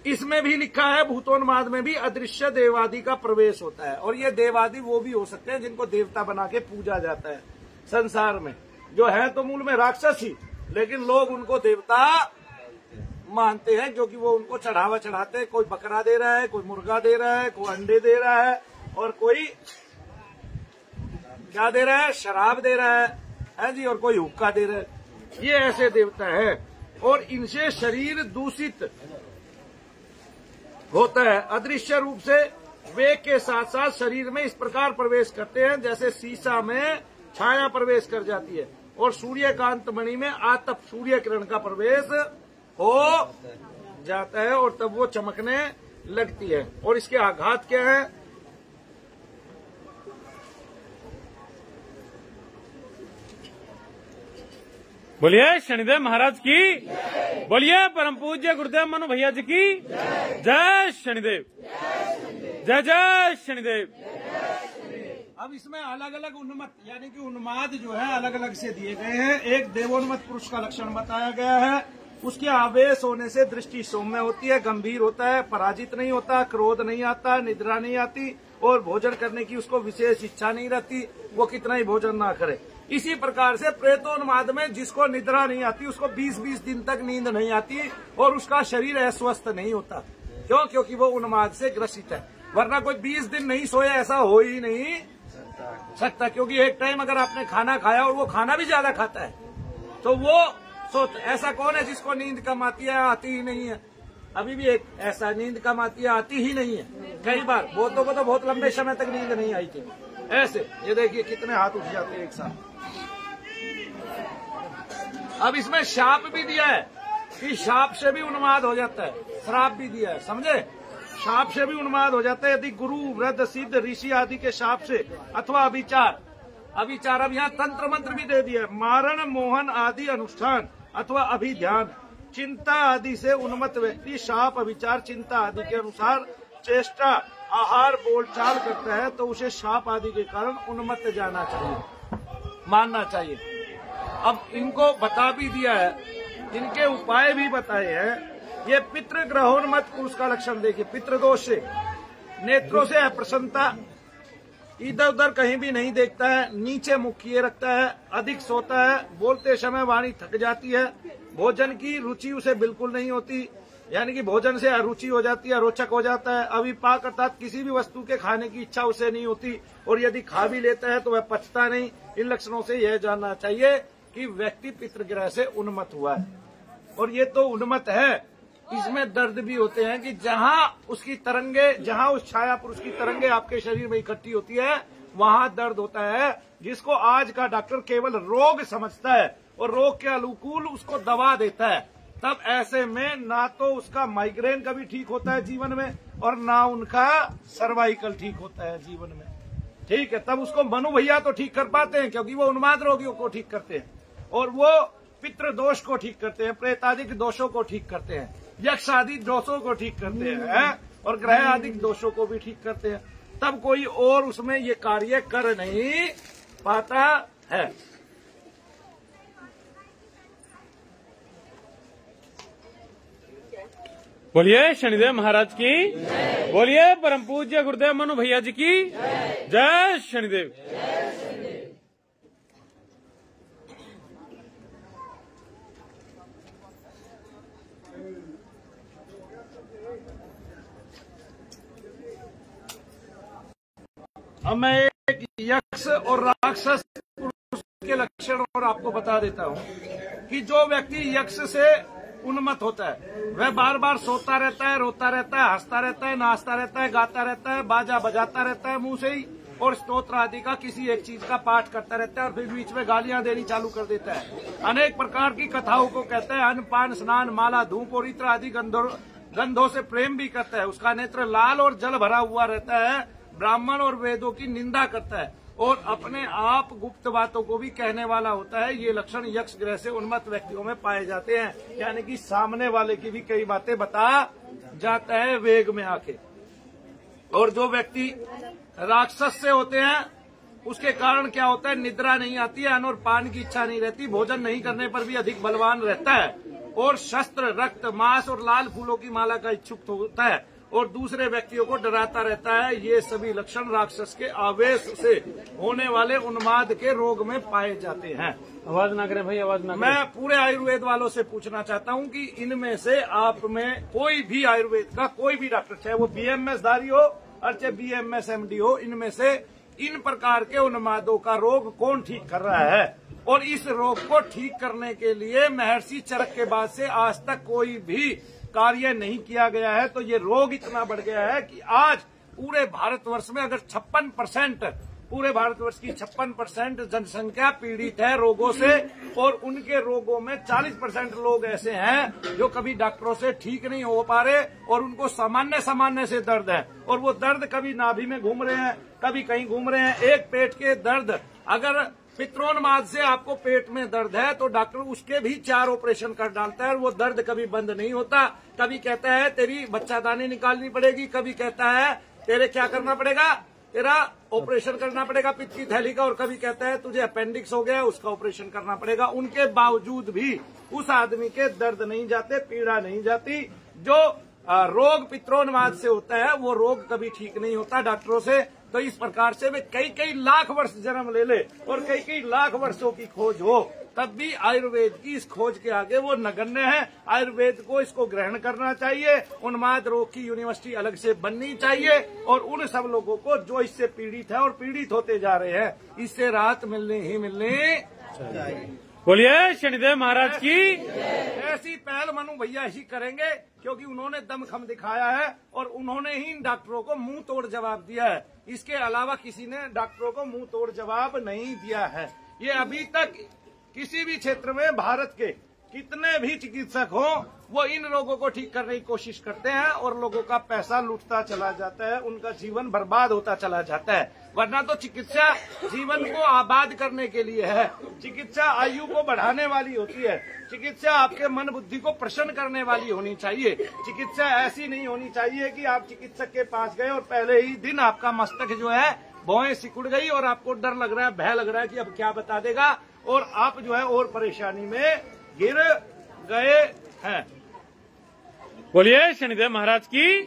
B: इसमें भी लिखा है भूतोन्माद में भी अदृश्य देवादि का प्रवेश होता है। और ये देवादि वो भी हो सकते हैं जिनको देवता बना के पूजा जाता है संसार में, जो है तो मूल में राक्षस ही, लेकिन लोग उनको देवता मानते हैं क्योंकि वो उनको चढ़ावा चढ़ाते हैं। कोई बकरा दे रहा है, कोई मुर्गा दे रहा है, कोई अंडे दे रहा है, और कोई क्या दे रहा है, शराब दे रहा है जी, और कोई हुक्का दे रहा है। ये ऐसे देवता है और इनसे शरीर दूषित होता है। अदृश्य रूप से वेग के साथ साथ शरीर में इस प्रकार प्रवेश करते हैं जैसे शीशा में छाया प्रवेश कर जाती है और सूर्यकांत मणि में आतप सूर्य किरण का प्रवेश हो जाता है और तब वो चमकने लगती है। और इसके आघात क्या है?
A: बोलिए शनिदेव महाराज की, बोलिए परम पूज्य गुरुदेव मनु भैया जी की जय शनिदेव, जय जय शनिदेव।
B: अब इसमें अलग अलग उन्मत्त यानी कि उन्माद जो है अलग अलग से दिए गए हैं। एक देवोन्मत्त पुरुष का लक्षण बताया गया है। उसके आवेश होने से दृष्टि सौम्य होती है, गंभीर होता है, पराजित नहीं होता, क्रोध नहीं आता, निद्रा नहीं आती और भोजन करने की उसको विशेष इच्छा नहीं रहती, वो कितना ही भोजन ना करे। इसी प्रकार से प्रेतोन्माद में जिसको निद्रा नहीं आती उसको 20-20 दिन तक नींद नहीं आती और उसका शरीर अस्वस्थ नहीं होता। क्यों? क्योंकि वो उन्माद से ग्रसित है। वरना कोई 20 दिन नहीं सोया ऐसा हो ही नहीं सकता, क्योंकि एक टाइम अगर आपने खाना खाया और वो खाना भी ज्यादा खाता है तो वो सोता। ऐसा कौन है जिसको नींद कम आती है, आती ही नहीं है? अभी भी एक ऐसा नींद कम आती है, आती ही नहीं है। कई बार बहुतों को तो बहुत लंबे समय तक नींद नहीं आई थी। ऐसे ये देखिए कितने हाथ उठ जाते हैं एक साथ। अब इसमें शाप भी दिया है कि शाप से भी उन्माद हो जाता है, श्राप भी दिया है, समझे? शाप से भी उन्माद हो जाता है यदि गुरु वृद्ध सिद्ध ऋषि आदि के शाप से अथवा अभिचार। अब यहाँ तंत्र मंत्र भी दे दिया, मारण मोहन आदि अनुष्ठान अथवा अभिध्यान चिंता आदि से उन्मत्त व्यक्ति शाप अभिचार चिंता आदि के अनुसार चेष्टा आहार बोलचाल करता है तो उसे शाप आदि के कारण उन्मत्त जाना चाहिए, मानना चाहिए। अब इनको बता भी दिया है, इनके उपाय भी बताए हैं। ये पितृ ग्रहोन्मत्त पुरुष का लक्षण देखिए, पितृदोष से नेत्रों से अप्रसन्नता, इधर उधर कहीं भी नहीं देखता है, नीचे मुख किए रखता है, अधिक सोता है, बोलते समय वाणी थक जाती है, भोजन की रुचि उसे बिल्कुल नहीं होती, यानी कि भोजन से अरुचि हो जाती है, अरोचक हो जाता है, अविपाक अर्थात किसी भी वस्तु के खाने की इच्छा उसे नहीं होती और यदि खा भी लेता है तो वह पचता नहीं। इन लक्षणों से यह जानना चाहिए कि व्यक्ति पितृग्रह से उन्मत्त हुआ है। और ये तो उन्मत्त है, इसमें दर्द भी होते हैं कि जहां उसकी तरंगे, जहां उस छाया पुरुष की तरंगे आपके शरीर में इकट्ठी होती है वहां दर्द होता है, जिसको आज का डॉक्टर केवल रोग समझता है और रोग के अनुकूल उसको दवा देता है। तब ऐसे में ना तो उसका माइग्रेन कभी ठीक होता है जीवन में और ना उनका सर्वाइकल ठीक होता है जीवन में। ठीक है, तब उसको मनु भैया तो ठीक कर पाते हैं क्योंकि वो उन्माद रोगियों को ठीक करते हैं और वो पितृ दोष को ठीक करते हैं, प्रेतादिक दोषों को ठीक करते हैं, यक्ष आदि दोषों को ठीक करते हैं और ग्रह आदि दोषों को भी ठीक करते हैं। तब कोई और उसमें ये कार्य कर नहीं पाता है।
A: बोलिए शनिदेव महाराज की, बोलिए परम पूज्य गुरुदेव मनु भैया जी की जय शनिदेव।
B: अब मैं एक यक्ष और राक्षस पुरुष के लक्षण और आपको बता देता हूँ कि जो व्यक्ति यक्ष से उन्मत्त होता है वह बार बार सोता रहता है, रोता रहता है, हंसता रहता है, नाचता रहता है, गाता रहता है, बाजा बजाता रहता है मुंह से ही और स्तोत्र आदि का किसी एक चीज का पाठ करता रहता है और फिर बीच में गालियां देनी चालू कर देता है। अनेक प्रकार की कथाओं को कहता है, अन्न पान स्नान माला धूप और इत्र आदि गंधों से प्रेम भी करता है। उसका नेत्र लाल और जल भरा हुआ रहता है, ब्राह्मण और वेदों की निंदा करता है और अपने आप गुप्त बातों को भी कहने वाला होता है। ये लक्षण यक्ष ग्रह से उन्मत्त व्यक्तियों में पाए जाते हैं, यानी कि सामने वाले की भी कई बातें बता जाता है वेग में आके। और जो व्यक्ति राक्षस से होते हैं उसके कारण क्या होता है, निद्रा नहीं आती है, अन्न और पान की इच्छा नहीं रहती, भोजन नहीं करने पर भी अधिक बलवान रहता है और शस्त्र, रक्त, मांस और लाल फूलों की माला का इच्छुक होता है और दूसरे व्यक्तियों को डराता रहता है। ये सभी लक्षण राक्षस के आवेश से होने वाले उन्माद के रोग में पाए जाते हैं।
A: आवाज ना करें भाई, आवाज ना करें।
B: मैं पूरे आयुर्वेद वालों से पूछना चाहता हूं कि इनमें से आप में कोई भी आयुर्वेद का कोई भी डॉक्टर, चाहे वो BMS धारी हो और चाहे BMS MD हो, इनमें से इन प्रकार के उन्मादों का रोग कौन ठीक कर रहा है? और इस रोग को ठीक करने के लिए महर्षि चरक के बाद से आज तक कोई भी कार्य नहीं किया गया है। तो ये रोग इतना बढ़ गया है कि आज पूरे भारतवर्ष में अगर 56%, पूरे भारतवर्ष की 56% जनसंख्या पीड़ित है रोगों से, और उनके रोगों में 40% लोग ऐसे हैं जो कभी डॉक्टरों से ठीक नहीं हो पा रहे और उनको सामान्य से दर्द है, और वो दर्द कभी नाभि में घूम रहे हैं, कभी कहीं घूम रहे हैं। एक पेट के दर्द, अगर पित्रोन्माद से आपको पेट में दर्द है तो डॉक्टर उसके भी 4 ऑपरेशन कर डालता है और वो दर्द कभी बंद नहीं होता। कभी कहता है तेरी बच्चादानी निकालनी पड़ेगी, कभी कहता है तेरे क्या करना पड़ेगा, तेरा ऑपरेशन करना पड़ेगा पित्त की थैली का, और कभी कहता है तुझे अपेंडिक्स हो गया, उसका ऑपरेशन करना पड़ेगा। उनके बावजूद भी उस आदमी के दर्द नहीं जाते, पीड़ा नहीं जाती। जो रोग पित्रोन्माद से होता है वो रोग कभी ठीक नहीं होता डॉक्टरों से। तो इस प्रकार से वे कई लाख वर्ष जन्म ले ले और कई लाख वर्षों की खोज हो, तब भी आयुर्वेद की इस खोज के आगे वो नगण्य है। आयुर्वेद को इसको ग्रहण करना चाहिए। उन्माद रोग की यूनिवर्सिटी अलग से बननी चाहिए और उन सब लोगों को जो इससे पीड़ित है और पीड़ित होते जा रहे हैं, इससे राहत मिलनी ही मिलनी चाहिए।
A: बोलिए शनिदेव महाराज की।
B: ऐसी पहल मनु भैया ही करेंगे क्योंकि उन्होंने दमखम दिखाया है और उन्होंने ही इन डॉक्टरों को मुंह तोड़ जवाब दिया है। इसके अलावा किसी ने डॉक्टरों को मुंह तोड़ जवाब नहीं दिया है। ये अभी तक किसी भी क्षेत्र में भारत के कितने भी चिकित्सक हो, वो इन रोगों को ठीक करने की कोशिश करते हैं और लोगों का पैसा लूटता चला जाता है, उनका जीवन बर्बाद होता चला जाता है। वरना तो चिकित्सा जीवन को आबाद करने के लिए है, चिकित्सा आयु को बढ़ाने वाली होती है, चिकित्सा आपके मन बुद्धि को प्रसन्न करने वाली होनी चाहिए। चिकित्सा ऐसी नहीं होनी चाहिए कि आप चिकित्सक के पास गए और पहले ही दिन आपका मस्तक जो है भौएं सिकुड़ गई और आपको डर लग रहा है, भय लग रहा है कि अब क्या बता देगा, और आप जो है और परेशानी में गिर गए हैं।
A: बोलिए शनिदेव महाराज की।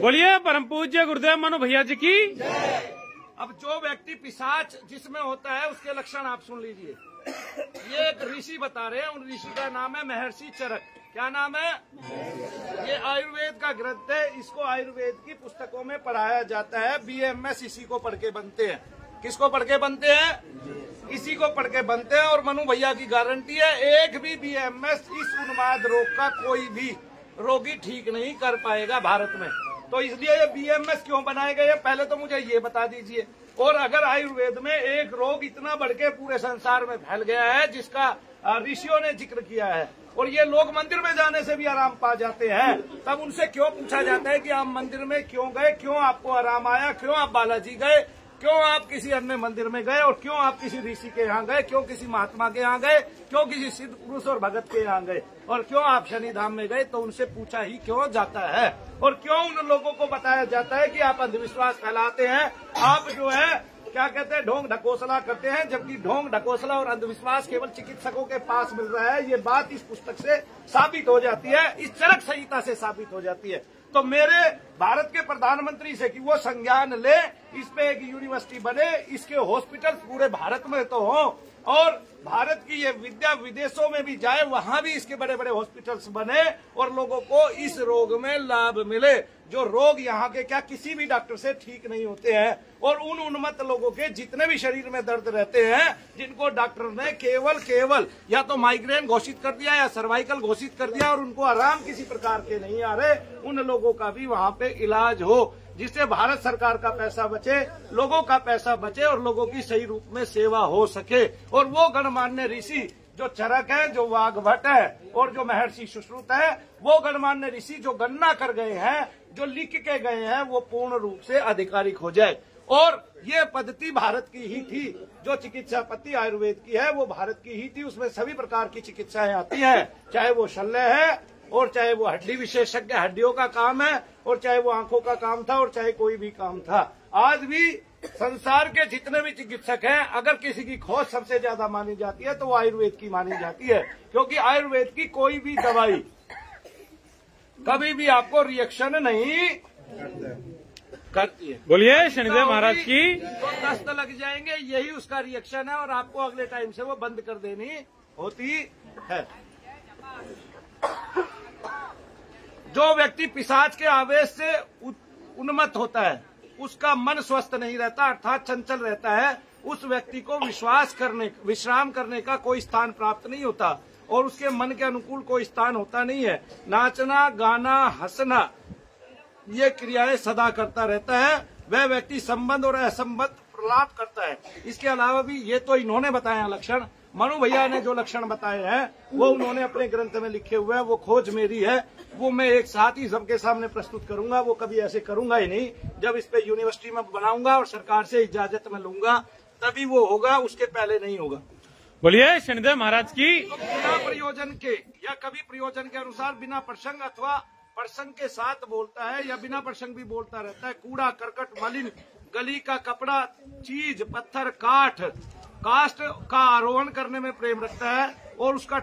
A: बोलिए परम पूज्य गुरुदेव मनु भैया जी की।
B: अब जो व्यक्ति पिशाच जिसमें होता है उसके लक्षण आप सुन लीजिए। ये एक ऋषि बता रहे हैं, उन ऋषि का नाम है महर्षि चरक। क्या नाम है? ये आयुर्वेद का ग्रंथ है, इसको आयुर्वेद की पुस्तकों में पढ़ाया जाता है। BMS इसी को पढ़ के बनते हैं। किसको पढ़ के बनते हैं? इसी को पढ़ के बनते हैं। और मनु भैया की गारंटी है, एक भी BMS इस उन्माद रोग का कोई भी रोगी ठीक नहीं कर पाएगा भारत में। तो इसलिए ये BMS क्यों बनाए गए, पहले तो मुझे ये बता दीजिए। और अगर आयुर्वेद में एक रोग इतना बढ़ के पूरे संसार में फैल गया है जिसका ऋषियों ने जिक्र किया है, और ये लोग मंदिर में जाने से भी आराम पा जाते हैं, तब उनसे क्यों पूछा जाता है कि आप मंदिर में क्यों गए, क्यों आपको आराम आया, क्यों आप बालाजी गए, क्यों आप किसी अन्य मंदिर में गए, और क्यों आप किसी ऋषि के यहाँ गए, क्यों किसी महात्मा के यहाँ गए, क्यों किसी सिद्ध पुरुष और भगत के यहाँ गए, और क्यों आप शनि धाम में गए। तो उनसे पूछा ही क्यों जाता है, और क्यों उन लोगों को बताया जाता है कि आप अंधविश्वास फैलाते हैं, आप जो है क्या कहते हैं ढोंग ढकोसला करते हैं, जबकि ढोंग ढकोसला और अंधविश्वास केवल चिकित्सकों के पास मिल रहा है। ये बात इस पुस्तक से साबित हो जाती है, इस चरक संहिता से साबित हो जाती है। तो मेरे भारत के प्रधानमंत्री से कि वो संज्ञान ले, इस पे एक यूनिवर्सिटी बने, इसके हॉस्पिटल पूरे भारत में तो हो, और भारत की ये विद्या विदेशों में भी जाए, वहां भी इसके बड़े बड़े हॉस्पिटल्स बने और लोगों को इस रोग में लाभ मिले। जो रोग यहाँ के क्या किसी भी डॉक्टर से ठीक नहीं होते हैं, और उन उन्मत्त लोगों के जितने भी शरीर में दर्द रहते हैं, जिनको डॉक्टर ने केवल या तो माइग्रेन घोषित कर दिया या सर्वाइकल घोषित कर दिया और उनको आराम किसी प्रकार के नहीं आ रहे, उन लोगों का भी वहाँ पे इलाज हो, जिससे भारत सरकार का पैसा बचे, लोगों का पैसा बचे और लोगों की सही रूप में सेवा हो सके। और वो गणमान्य ऋषि जो चरक है, जो वाग्भट है और जो महर्षि सुश्रुत है, वो गणमान्य ऋषि जो गणना कर गए हैं, जो लिख के गए हैं, वो पूर्ण रूप से आधिकारिक हो जाए। और ये पद्धति भारत की ही थी, जो चिकित्सा पद्धति आयुर्वेद की है वो भारत की ही थी। उसमें सभी प्रकार की चिकित्साएं आती हैं, चाहे वो शल्य है और चाहे वो हड्डी विशेषज्ञ हड्डियों का काम है, और चाहे वो आंखों का काम था, और चाहे कोई भी काम था। आज भी संसार के जितने भी चिकित्सक हैं, अगर किसी की खोज सबसे ज्यादा मानी जाती है तो वो आयुर्वेद की मानी जाती है, क्योंकि आयुर्वेद की कोई भी दवाई कभी भी आपको रिएक्शन नहीं करती है।
A: बोलिए शनिदेव महाराज की।
B: तो दस्त लग जाएंगे, यही उसका रिएक्शन है, और आपको अगले टाइम से वो बंद कर देनी होती है। जो व्यक्ति पिशाच के आवेश से उन्मत्त होता है, उसका मन स्वस्थ नहीं रहता, अर्थात चंचल रहता है, उस व्यक्ति को विश्राम करने का कोई स्थान प्राप्त नहीं होता, और उसके मन के अनुकूल कोई स्थान होता नहीं है। नाचना, गाना, हंसना, ये क्रियाएं सदा करता रहता है। वह व्यक्ति संबंध और असंबंध प्रलाप करता है। इसके अलावा भी ये तो इन्होंने बताया लक्षण, मनु भैया ने जो लक्षण बताए हैं वो उन्होंने अपने ग्रंथ में लिखे हुए हैं। वो खोज मेरी है, वो मैं एक साथ ही सबके सामने प्रस्तुत करूंगा। वो कभी ऐसे करूंगा ही नहीं, जब इस पे यूनिवर्सिटी में बनाऊंगा और सरकार से इजाजत में लूंगा तभी वो होगा, उसके पहले नहीं होगा।
A: बोलिए शनिदेव महाराज की।
B: बिना प्रयोजन के या कभी प्रयोजन के अनुसार बिना प्रसंग अथवा प्रसंग के साथ बोलता है, या बिना प्रसंग भी बोलता रहता है। कूड़ा करकट, मलिन गली का कपड़ा, चीज, पत्थर, काष्ठ का आरोहण करने में प्रेम रखता है, और उसका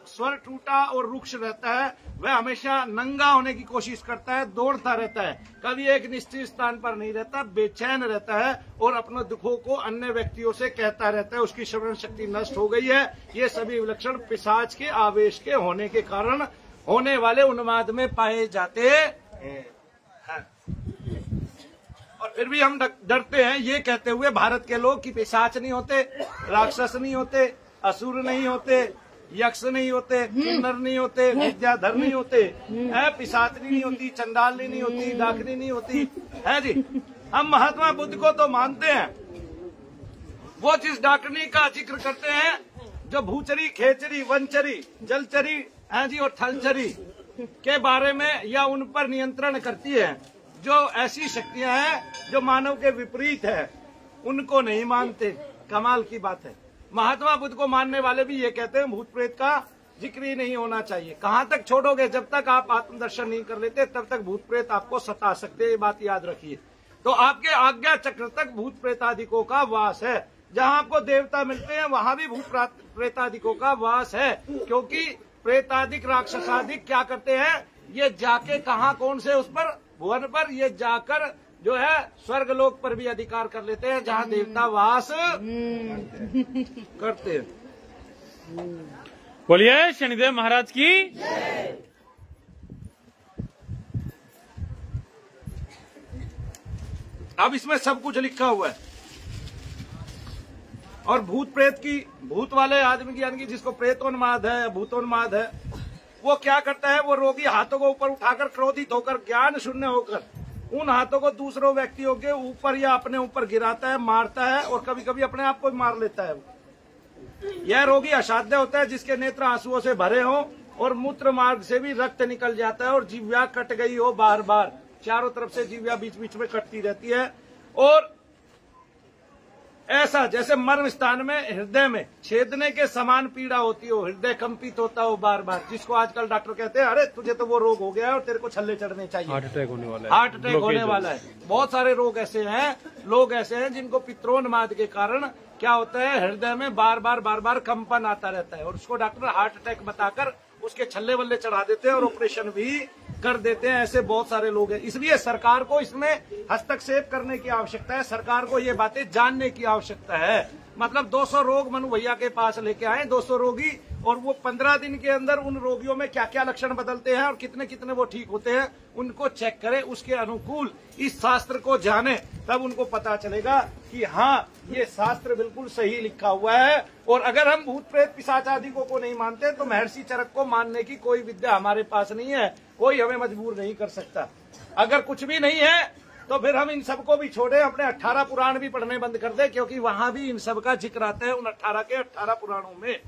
B: स्वर टूटा और रुक्ष रहता है। वह हमेशा नंगा होने की कोशिश करता है, दौड़ता रहता है, कभी एक निश्चित स्थान पर नहीं रहता, बेचैन रहता है, और अपने दुखों को अन्य व्यक्तियों से कहता रहता है। उसकी श्रवण शक्ति नष्ट हो गई है। ये सभी लक्षण पिशाच के आवेश के होने के कारण होने वाले उन्माद में पाए जाते हैं। और फिर भी हम डरते हैं ये कहते हुए भारत के लोग कि पिशाच नहीं होते, राक्षस नहीं होते, असुर नहीं होते, यक्ष नहीं होते, किन्नर नहीं होते, विद्याधर नहीं होते, है पिशाचनी नहीं होती, चंडालनी नहीं होती, डाकनी नहीं होती है जी। हम महात्मा बुद्ध को तो मानते हैं। वो जिस डाकनी का जिक्र करते हैं जो भूचरी, खेचरी, वनचरी, जलचरी है जी और थलचरी के बारे में या उन पर नियंत्रण करती है, जो ऐसी शक्तियां हैं जो मानव के विपरीत है, उनको नहीं मानते। कमाल की बात है। महात्मा बुद्ध को मानने वाले भी ये कहते हैं भूत प्रेत का जिक्र ही नहीं होना चाहिए। कहाँ तक छोड़ोगे? जब तक आप आत्मदर्शन नहीं कर लेते तब तक भूत प्रेत आपको सता सकते हैं, ये बात याद रखिए। तो आपके आज्ञा चक्र तक भूत प्रेतादिकों का वास है। जहाँ आपको देवता मिलते हैं वहाँ भी भूत प्रेतादिकों का वास है, क्योंकि प्रेतादिक राक्षसादिक क्या करते हैं, ये जाके कहाँ कौन से उस पर भुवन पर ये जाकर जो है स्वर्ग लोक पर भी अधिकार कर लेते हैं, जहाँ देवता वास करते हैं।
A: बोलिए शनिदेव महाराज की।
B: अब इसमें सब कुछ लिखा हुआ है। और भूत प्रेत की, भूत वाले आदमी की, यानी कि जिसको प्रेतोन्माद है, भूतोन्माद है, वो क्या करता है, वो रोगी हाथों को ऊपर उठाकर क्रोधित होकर ज्ञान शून्य होकर उन हाथों को दूसरों व्यक्तियों के ऊपर या अपने ऊपर गिराता है, मारता है, और कभी कभी अपने आप को मार लेता है। यह रोगी असाध्य होता है जिसके नेत्र आंसुओं से भरे हों और मूत्र मार्ग से भी रक्त निकल जाता है और जीव्या कट गई हो, बार बार चारों तरफ से जीव्या बीच बीच में कटती रहती है, और ऐसा जैसे मर्म स्थान में हृदय में छेदने के समान पीड़ा होती हो, हृदय कंपित होता हो बार बार, जिसको आजकल डॉक्टर कहते हैं अरे तुझे तो वो रोग हो गया है और तेरे को छल्ले चढ़ने चाहिए,
A: हार्ट अटैक होने वाला है,
B: हार्ट अटैक होने वाला है। बहुत सारे रोग ऐसे हैं, लोग ऐसे हैं जिनको पित्रोन्माद के कारण क्या होता है, हृदय में बार बार कंपन आता रहता है, और उसको डॉक्टर हार्ट अटैक बताकर उसके छल्ले वल्ले चढ़ा देते हैं और ऑपरेशन भी कर देते हैं। ऐसे बहुत सारे लोग हैं। इसलिए सरकार को इसमें हस्तक्षेप करने की आवश्यकता है, सरकार को ये बातें जानने की आवश्यकता है। मतलब 200 रोग मनु भैया के पास लेके आए, 200 रोगी, और वो 15 दिन के अंदर उन रोगियों में क्या क्या लक्षण बदलते हैं और कितने कितने वो ठीक होते हैं, उनको चेक करें, उसके अनुकूल इस शास्त्र को जाने, तब उनको पता चलेगा कि हाँ ये शास्त्र बिल्कुल सही लिखा हुआ है। और अगर हम भूत प्रेत पिशाच आदि को नहीं मानते तो महर्षि चरक को मानने की कोई विद्या हमारे पास नहीं है, कोई हमें मजबूर नहीं कर सकता। अगर कुछ भी नहीं है तो फिर हम इन सबको भी छोड़े, अपने 18 पुराण भी पढ़ने बंद कर दे, क्योंकि वहां भी इन सब का जिक्र आता है, उन 18 के 18 पुराणों में।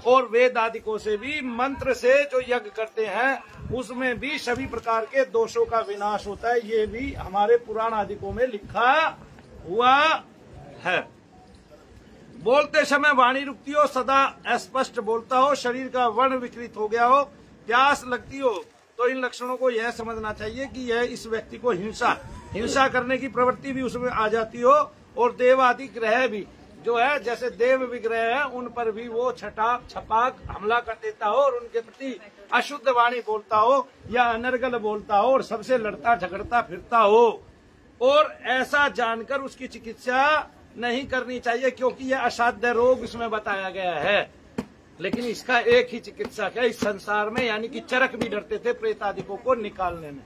B: और वेद आदिकों से भी, मंत्र से जो यज्ञ करते हैं उसमें भी सभी प्रकार के दोषों का विनाश होता है, ये भी हमारे पुराण आदिकों में लिखा हुआ है। बोलते समय वाणी रुकती हो, सदा अस्पष्ट बोलता हो, शरीर का वर्ण विकृत हो गया हो, प्यास लगती हो, तो इन लक्षणों को यह समझना चाहिए कि यह इस व्यक्ति को हिंसा हिंसा करने की प्रवृत्ति भी उसमें आ जाती हो, और देव आदि ग्रह भी जो है, जैसे देव विग्रह है, उन पर भी वो छपाक हमला कर देता हो और उनके प्रति अशुद्ध वाणी बोलता हो या अनर्गल बोलता हो और सबसे लड़ता झगड़ता फिरता हो। और ऐसा जानकर उसकी चिकित्सा नहीं करनी चाहिए, क्योंकि यह असाध्य रोग इसमें बताया गया है। लेकिन इसका एक ही चिकित्सक है इस संसार में, यानी कि चरक भी डरते थे प्रेतादिकों को निकालने में।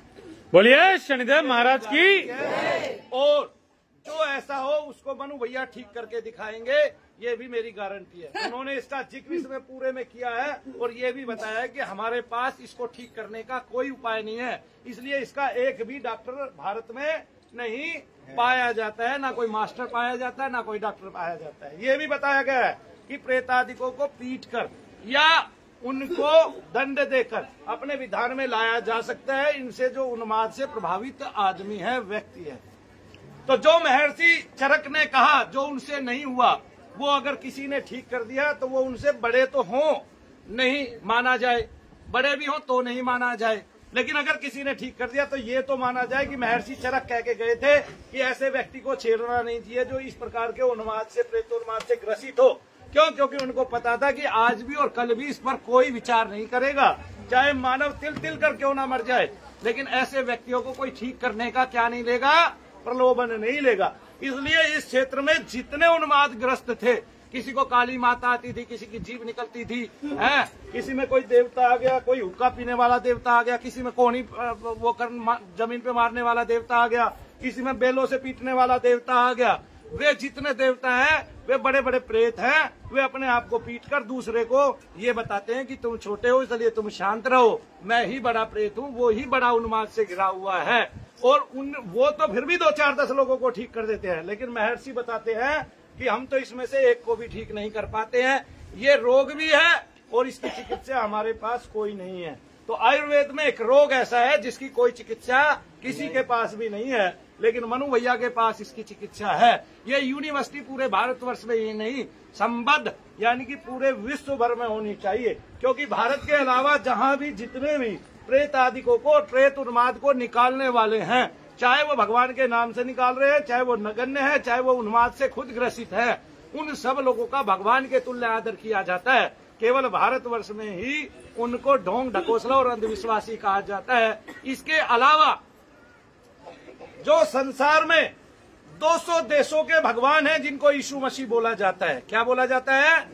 A: बोलिए शनिदेव महाराज की।
B: और जो ऐसा हो उसको मनु भैया ठीक करके दिखाएंगे, ये भी मेरी गारंटी है। उन्होंने इसका जिक्र इसमें पूरे में किया है और ये भी बताया है कि हमारे पास इसको ठीक करने का कोई उपाय नहीं है, इसलिए इसका एक भी डॉक्टर भारत में नहीं पाया जाता है, ना कोई मास्टर पाया जाता है, ना कोई डॉक्टर पाया जाता है। ये भी बताया गया है कि प्रेतादिकों को पीट कर या उनको दंड देकर अपने विधान में लाया जा सकता है। इनसे जो उन्माद से प्रभावित आदमी है, व्यक्ति है, तो जो महर्षि चरक ने कहा जो उनसे नहीं हुआ, वो अगर किसी ने ठीक कर दिया तो वो उनसे बड़े तो हों नहीं माना जाए, बड़े भी हों तो नहीं माना जाए, लेकिन अगर किसी ने ठीक कर दिया तो ये तो माना जाए कि महर्षि चरक कह के गए थे कि ऐसे व्यक्ति को छेड़ना नहीं चाहिए जो इस प्रकार के उन्माद से, प्रेतोन्माद से ग्रसित हो। क्यों? क्योंकि उनको पता था कि आज भी और कल भी इस पर कोई विचार नहीं करेगा, चाहे मानव तिल तिल कर क्यों ना मर जाए, लेकिन ऐसे व्यक्तियों को कोई ठीक करने का क्या नहीं लेगा, प्रलोभन नहीं लेगा। इसलिए इस क्षेत्र में जितने उन्माद ग्रस्त थे, किसी को काली माता आती थी, किसी की जीभ निकलती थी, है, किसी में कोई देवता आ गया, कोई हुक्का पीने वाला देवता आ गया, किसी में कोहनी वो कर जमीन पे मारने वाला देवता आ गया, किसी में बेलों से पीटने वाला देवता आ गया। वे जितने देवता हैं वे बड़े बड़े प्रेत हैं, वे अपने आप को पीट कर दूसरे को ये बताते हैं कि तुम छोटे हो इसलिए तुम शांत रहो, मैं ही बड़ा प्रेत हूँ, वो ही बड़ा उन्माद से घिरा हुआ है। और वो तो फिर भी 2, 4, 10 लोगों को ठीक कर देते हैं, लेकिन महर्षि बताते हैं कि हम तो इसमें से एक को भी ठीक नहीं कर पाते हैं। ये रोग भी है और इसकी चिकित्सा हमारे पास कोई नहीं है। तो आयुर्वेद में एक रोग ऐसा है जिसकी कोई चिकित्सा किसी के पास भी नहीं है, लेकिन मनु भैया के पास इसकी चिकित्सा है। ये यूनिवर्सिटी पूरे भारतवर्ष में ही नहीं, संबद्ध यानी कि पूरे विश्व भर में होनी चाहिए, क्योंकि भारत के अलावा जहाँ भी जितने भी प्रेत आदिकों को, प्रेत उन्माद को निकालने वाले हैं, चाहे वो भगवान के नाम से निकाल रहे हैं, चाहे वो नगण्य है, चाहे वो उन्माद से खुद ग्रसित है, उन सब लोगों का भगवान के तुल्य आदर किया जाता है। केवल भारतवर्ष में ही उनको ढोंग ढकोसला और अंधविश्वासी कहा जाता है। इसके अलावा जो संसार में 200 देशों के भगवान हैं जिनको यीशु मसीह बोला जाता है, क्या बोला जाता है?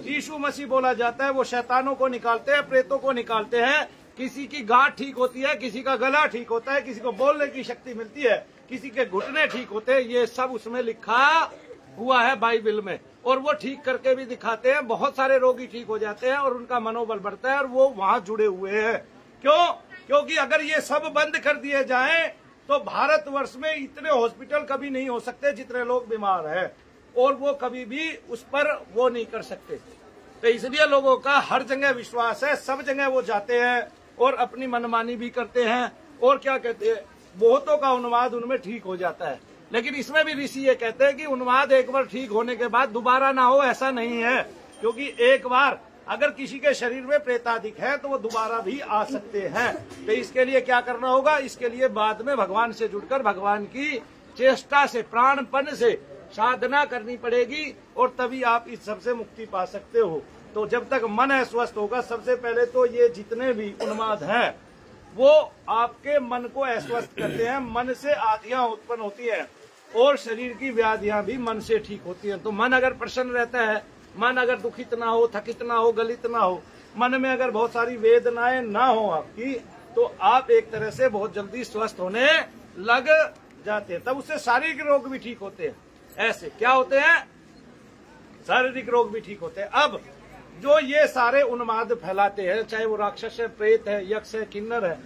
B: यीशु मसीह बोला जाता है। वो शैतानों को निकालते हैं, प्रेतों को निकालते हैं, किसी की गांठ ठीक होती है, किसी का गला ठीक होता है, किसी को बोलने की शक्ति मिलती है, किसी के घुटने ठीक होते हैं। ये सब उसमें लिखा हुआ है बाइबल में, और वो ठीक करके भी दिखाते हैं। बहुत सारे रोगी ठीक हो जाते हैं और उनका मनोबल बढ़ता है और वो वहां जुड़े हुए हैं। क्यों? क्योंकि अगर ये सब बंद कर दिए जाएं तो भारतवर्ष में इतने हॉस्पिटल कभी नहीं हो सकते जितने लोग बीमार हैं, और वो कभी भी उस पर वो नहीं कर सकते। तो इसलिए लोगों का हर जगह विश्वास है, सब जगह वो जाते हैं और अपनी मनमानी भी करते हैं, और क्या कहते हैं, बहुतों का उन्माद उनमें ठीक हो जाता है। लेकिन इसमें भी ऋषि ये कहते हैं कि उन्माद एक बार ठीक होने के बाद दोबारा ना हो, ऐसा नहीं है, क्योंकि एक बार अगर किसी के शरीर में प्रेतादिक है तो वो दोबारा भी आ सकते हैं। तो इसके लिए क्या करना होगा? इसके लिए बाद में भगवान से जुड़कर भगवान की चेष्टा से, प्राणपन से साधना करनी पड़ेगी, और तभी आप इस सबसे मुक्ति पा सकते हो। तो जब तक मन अस्वस्थ होगा, सबसे पहले तो ये जितने भी उन्माद हैं वो आपके मन को अस्वस्थ करते हैं। मन से आधियां उत्पन्न होती हैं और शरीर की व्याधियां भी मन से ठीक होती हैं। तो मन अगर प्रसन्न रहता है, मन अगर दुखित ना हो, थकित ना हो, गलित ना हो, मन में अगर बहुत सारी वेदनाएं ना हो आपकी, तो आप एक तरह से बहुत जल्दी स्वस्थ होने लग जाते हैं। तब उससे शारीरिक रोग भी ठीक होते हैं। ऐसे क्या होते हैं? शारीरिक रोग भी ठीक होते हैं। अब जो ये सारे उन्माद फैलाते हैं, चाहे वो राक्षस है, प्रेत है, यक्ष है, किन्नर है,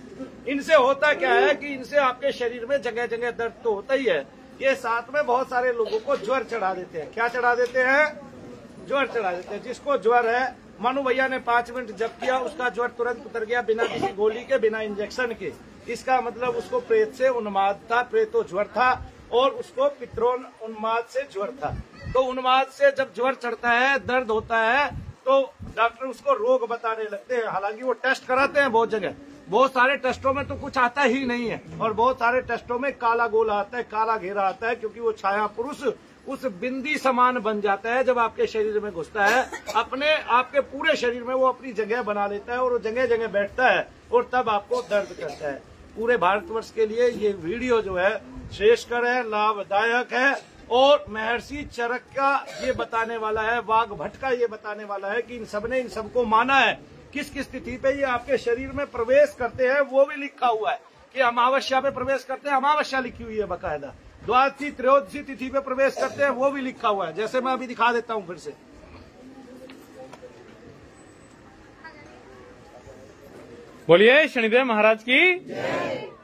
B: इनसे होता क्या है कि इनसे आपके शरीर में जगह जगह दर्द तो होता ही है, ये साथ में बहुत सारे लोगों को ज्वर चढ़ा देते हैं। क्या चढ़ा देते हैं? ज्वर चढ़ा देते हैं। जिसको ज्वर है, मनु भैया ने 5 मिनट जप किया, उसका ज्वर तुरंत उतर गया, बिना किसी गोली के, बिना इंजेक्शन के। इसका मतलब उसको प्रेत से उन्माद था, प्रेतो ज्वर था, और उसको पित्रोन उन्माद से ज्वर था। तो उन्माद से जब ज्वर चढ़ता है, दर्द होता है, तो डॉक्टर उसको रोग बताने लगते हैं। हालांकि वो टेस्ट कराते हैं बहुत जगह, बहुत सारे टेस्टों में तो कुछ आता ही नहीं है और बहुत सारे टेस्टों में काला गोला आता है, काला घेरा आता है, क्योंकि वो छाया पुरुष उस बिंदी समान बन जाता है जब आपके शरीर में घुसता है। अपने आपके पूरे शरीर में वो अपनी जगह बना लेता है और वो जगह जगह बैठता है और तब आपको दर्द करता है। पूरे भारतवर्ष के लिए ये वीडियो जो है श्रेष्ठकर है, लाभदायक है और महर्षि चरक का ये बताने वाला है, वाघ भट्ट का ये बताने वाला है कि इन सबने इन सबको माना है। किस किस तिथि पे ये आपके शरीर में प्रवेश करते हैं वो भी लिखा हुआ है कि अमावस्या पे प्रवेश करते हैं, अमावस्या लिखी हुई है बकायदा। द्वादशी त्रयोदशी तिथि पे प्रवेश करते हैं वो भी लिखा हुआ है, जैसे मैं अभी दिखा देता हूँ फिर से।
A: बोलिए शनिदेव महाराज की।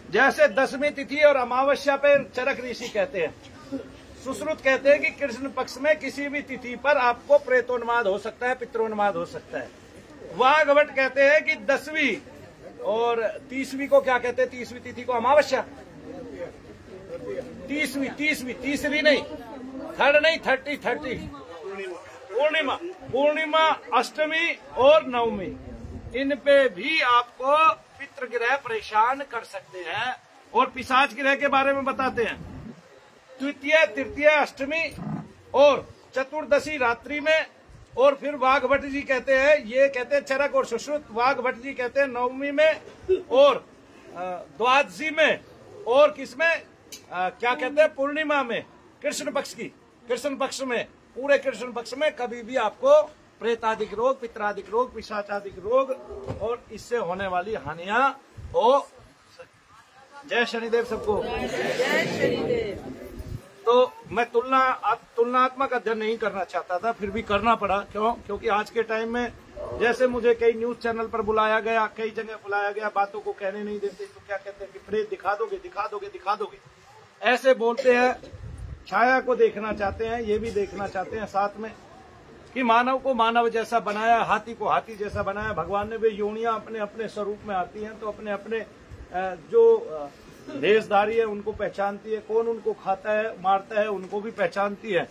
B: जैसे दसवीं तिथि और अमावस्या पे चरक ऋषि कहते हैं, सुश्रुत कहते हैं कि कृष्ण पक्ष में किसी भी तिथि पर आपको प्रेतोन्माद हो सकता है, पितरोन्माद हो सकता है। वाघ भट्ट कहते हैं कि 10वीं और 30वीं को क्या कहते हैं, 30वीं तिथि को अमावस्या, 30वीं नहीं, थर्ड नहीं, 30 पूर्णिमा, अष्टमी और नवमी, इन पे भी आपको पितृग्रह परेशान कर सकते हैं। और पिशाच ग्रह के बारे में बताते हैं, द्वितीय, तृतीय, अष्टमी और चतुर्दशी रात्रि में। और फिर वाघ भट्ट जी कहते हैं, ये कहते हैं चरक और सुश्रुत, वाघ भट्ट जी कहते हैं नवमी में और द्वादशी में और किसमें क्या कहते हैं, पूर्णिमा में, कृष्ण पक्ष में, पूरे कृष्ण पक्ष में कभी भी आपको प्रेतादिक रोग, पितरादिक रोग, पिशाचादिक रोग और इससे होने वाली हानियां हो। जय शनिदेव सबको। तो मैं तुलनात्मक अध्ययन नहीं करना चाहता था, फिर भी करना पड़ा। क्यों? क्योंकि आज के टाइम में जैसे मुझे कई न्यूज चैनल पर बुलाया गया, कई जगह बुलाया गया, बातों को कहने नहीं देते, तो क्या कहते हैं कि प्रेत दिखा दोगे, ऐसे बोलते हैं। छाया को देखना चाहते हैं, ये भी देखना चाहते हैं साथ में कि मानव को मानव जैसा बनाया, हाथी को हाथी जैसा बनाया भगवान ने। वे योनियां अपने अपने स्वरूप में आती हैं तो अपने अपने जो देशधारी है उनको पहचानती है, कौन उनको खाता है मारता है उनको भी पहचानती है।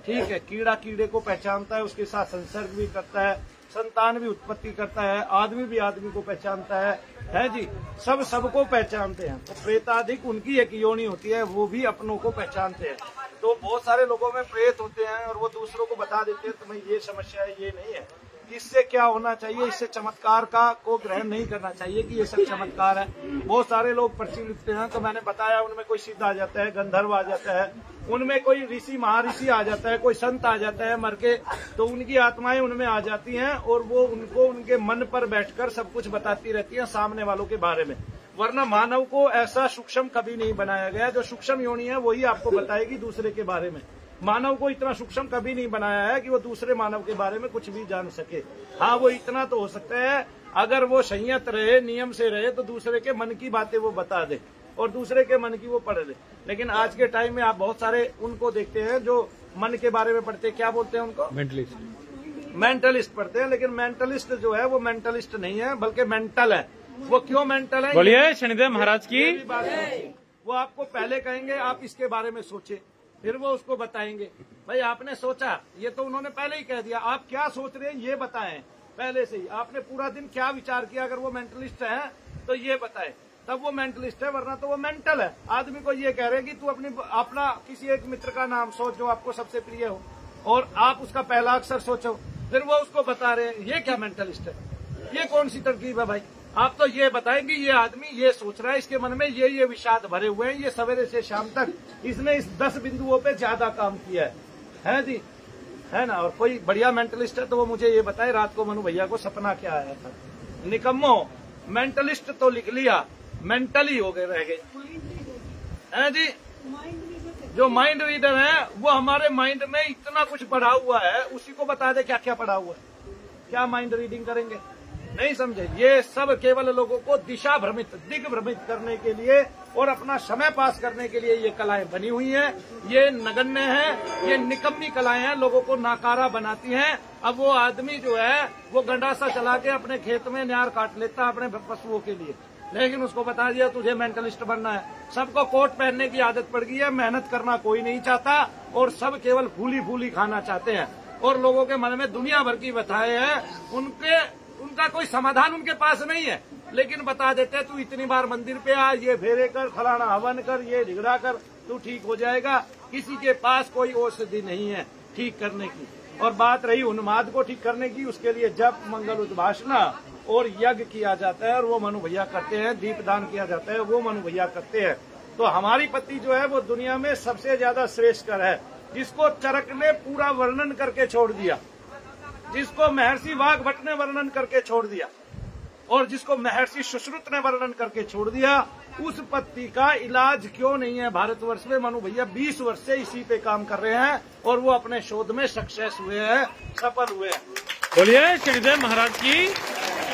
B: ठीक है, कीड़ा कीड़े को पहचानता है, उसके साथ संसर्ग भी करता है, संतान भी उत्पत्ति करता है, आदमी भी आदमी को पहचानता है जी, सब सबको पहचानते हैं। तो प्रेताधिक उनकी एक योनि होती है, वो भी अपनों को पहचानते हैं। तो बहुत सारे लोगों में प्रेत होते हैं और वो दूसरों को बता देते हैं तुम्हें ये समस्या है, ये नहीं है। इससे क्या होना चाहिए, इससे चमत्कार का को ग्रहण नहीं करना चाहिए कि ये सब चमत्कार है। बहुत सारे लोग पर्ची लिखते हैं, तो मैंने बताया उनमें कोई सिद्ध आ जाता है, गंधर्व आ जाता है, उनमें कोई ऋषि महाऋषि आ जाता है, कोई संत आ जाता है मर के, तो उनकी आत्माएं उनमें आ जाती हैं और वो उनको उनके मन पर बैठकर सब कुछ बताती रहती है सामने वालों के बारे में। वरना मानव को ऐसा सूक्ष्म कभी नहीं बनाया गया। जो सूक्ष्म योनि है वही आपको बताएगी दूसरे के बारे में। मानव को इतना सूक्ष्म कभी नहीं बनाया है कि वो दूसरे मानव के बारे में कुछ भी जान सके। हाँ, वो इतना तो हो सकता है, अगर वो संयत रहे, नियम से रहे, तो दूसरे के मन की बातें वो बता दे और दूसरे के मन की वो पढ़ ले। लेकिन आज के टाइम में आप बहुत सारे उनको देखते हैं जो मन के बारे में पढ़ते हैं, क्या बोलते हैं उनको, मेंटलिस्ट पढ़ते हैं। लेकिन मेंटलिस्ट जो है वो मेंटलिस्ट नहीं है, बल्कि मेंटल है। वो क्यों मेंटल है?
A: बोलिए शनिदेव महाराज की।
B: वो आपको पहले कहेंगे आप इसके बारे में सोचे, फिर वो उसको बताएंगे भाई आपने सोचा, ये तो उन्होंने पहले ही कह दिया, आप क्या सोच रहे हैं ये बताएं पहले से ही। आपने पूरा दिन क्या विचार किया, अगर वो मेंटलिस्ट है तो ये बताए, तब वो मेंटलिस्ट है, वरना तो वो मेंटल है। आदमी को ये कह रहे हैं कि तू अपना किसी एक मित्र का नाम सोच जो आपको सबसे प्रिय हो और आप उसका पहला अक्षर सोचो, फिर वो उसको बता रहे हैं। ये क्या मेंटलिस्ट है? ये कौन सी तरकीब है भाई? आप तो ये बताएंगे ये आदमी ये सोच रहा है, इसके मन में ये विषाद भरे हुए हैं, ये सवेरे से शाम तक इसने इस 10 बिंदुओं पे ज्यादा काम किया है जी, है ना। और कोई बढ़िया मेंटलिस्ट है तो वो मुझे ये बताए रात को मनु भैया को सपना क्या आया था। निकम्मो, मेंटलिस्ट तो लिख लिया, मेंटली हो गए, रह गए है जी। जो माइंड रीडर है वो हमारे माइंड में इतना कुछ पढ़ा हुआ है, उसी को बता दे क्या क्या पढ़ा हुआ है। क्या माइंड रीडिंग करेंगे? नहीं समझे। ये सब केवल लोगों को दिशा भ्रमित, दिग्भ्रमित करने के लिए और अपना समय पास करने के लिए ये कलाएं बनी हुई हैं। ये नगण्य है, ये निकम्मी कलाएं हैं, लोगों को नाकारा बनाती हैं। अब वो आदमी जो है वो गंडासा चला के अपने खेत में न्यार काट लेता है अपने पशुओं के लिए, लेकिन उसको बता दिया तुझे मेंटलिस्ट बनना है। सबको कोट पहनने की आदत पड़ गई है, मेहनत करना कोई नहीं चाहता और सब केवल फूली फूली खाना चाहते हैं और लोगों के मन में दुनिया भर की व्यथाएं हैं। उनका कोई समाधान उनके पास नहीं है, लेकिन बता देते तू इतनी बार मंदिर पे आ, ये फेरे कर, फलाना हवन कर, ये झगड़ा कर, तू ठीक हो जाएगा। किसी के पास कोई औषधि नहीं है ठीक करने की। और बात रही उन्माद को ठीक करने की, उसके लिए जप, मंगल उद्भाषणा और यज्ञ किया जाता है और वो मनु भैया करते हैं। दीपदान किया जाता है, वो मनु भैया करते हैं। तो हमारी पत्नी जो है वो दुनिया में सबसे ज्यादा श्रेष्ठकर है, जिसको चरक ने पूरा वर्णन करके छोड़ दिया, जिसको महर्षि वाग्भट ने वर्णन करके छोड़ दिया और जिसको महर्षि सुश्रुत ने वर्णन करके छोड़ दिया। उस पत्ती का इलाज क्यों नहीं है भारतवर्ष में? मनु भैया 20 वर्ष से इसी पे काम कर रहे हैं और वो अपने शोध में सक्सेस हुए हैं, सफल हुए हैं।
A: बोलिए शनिदेव महाराज की,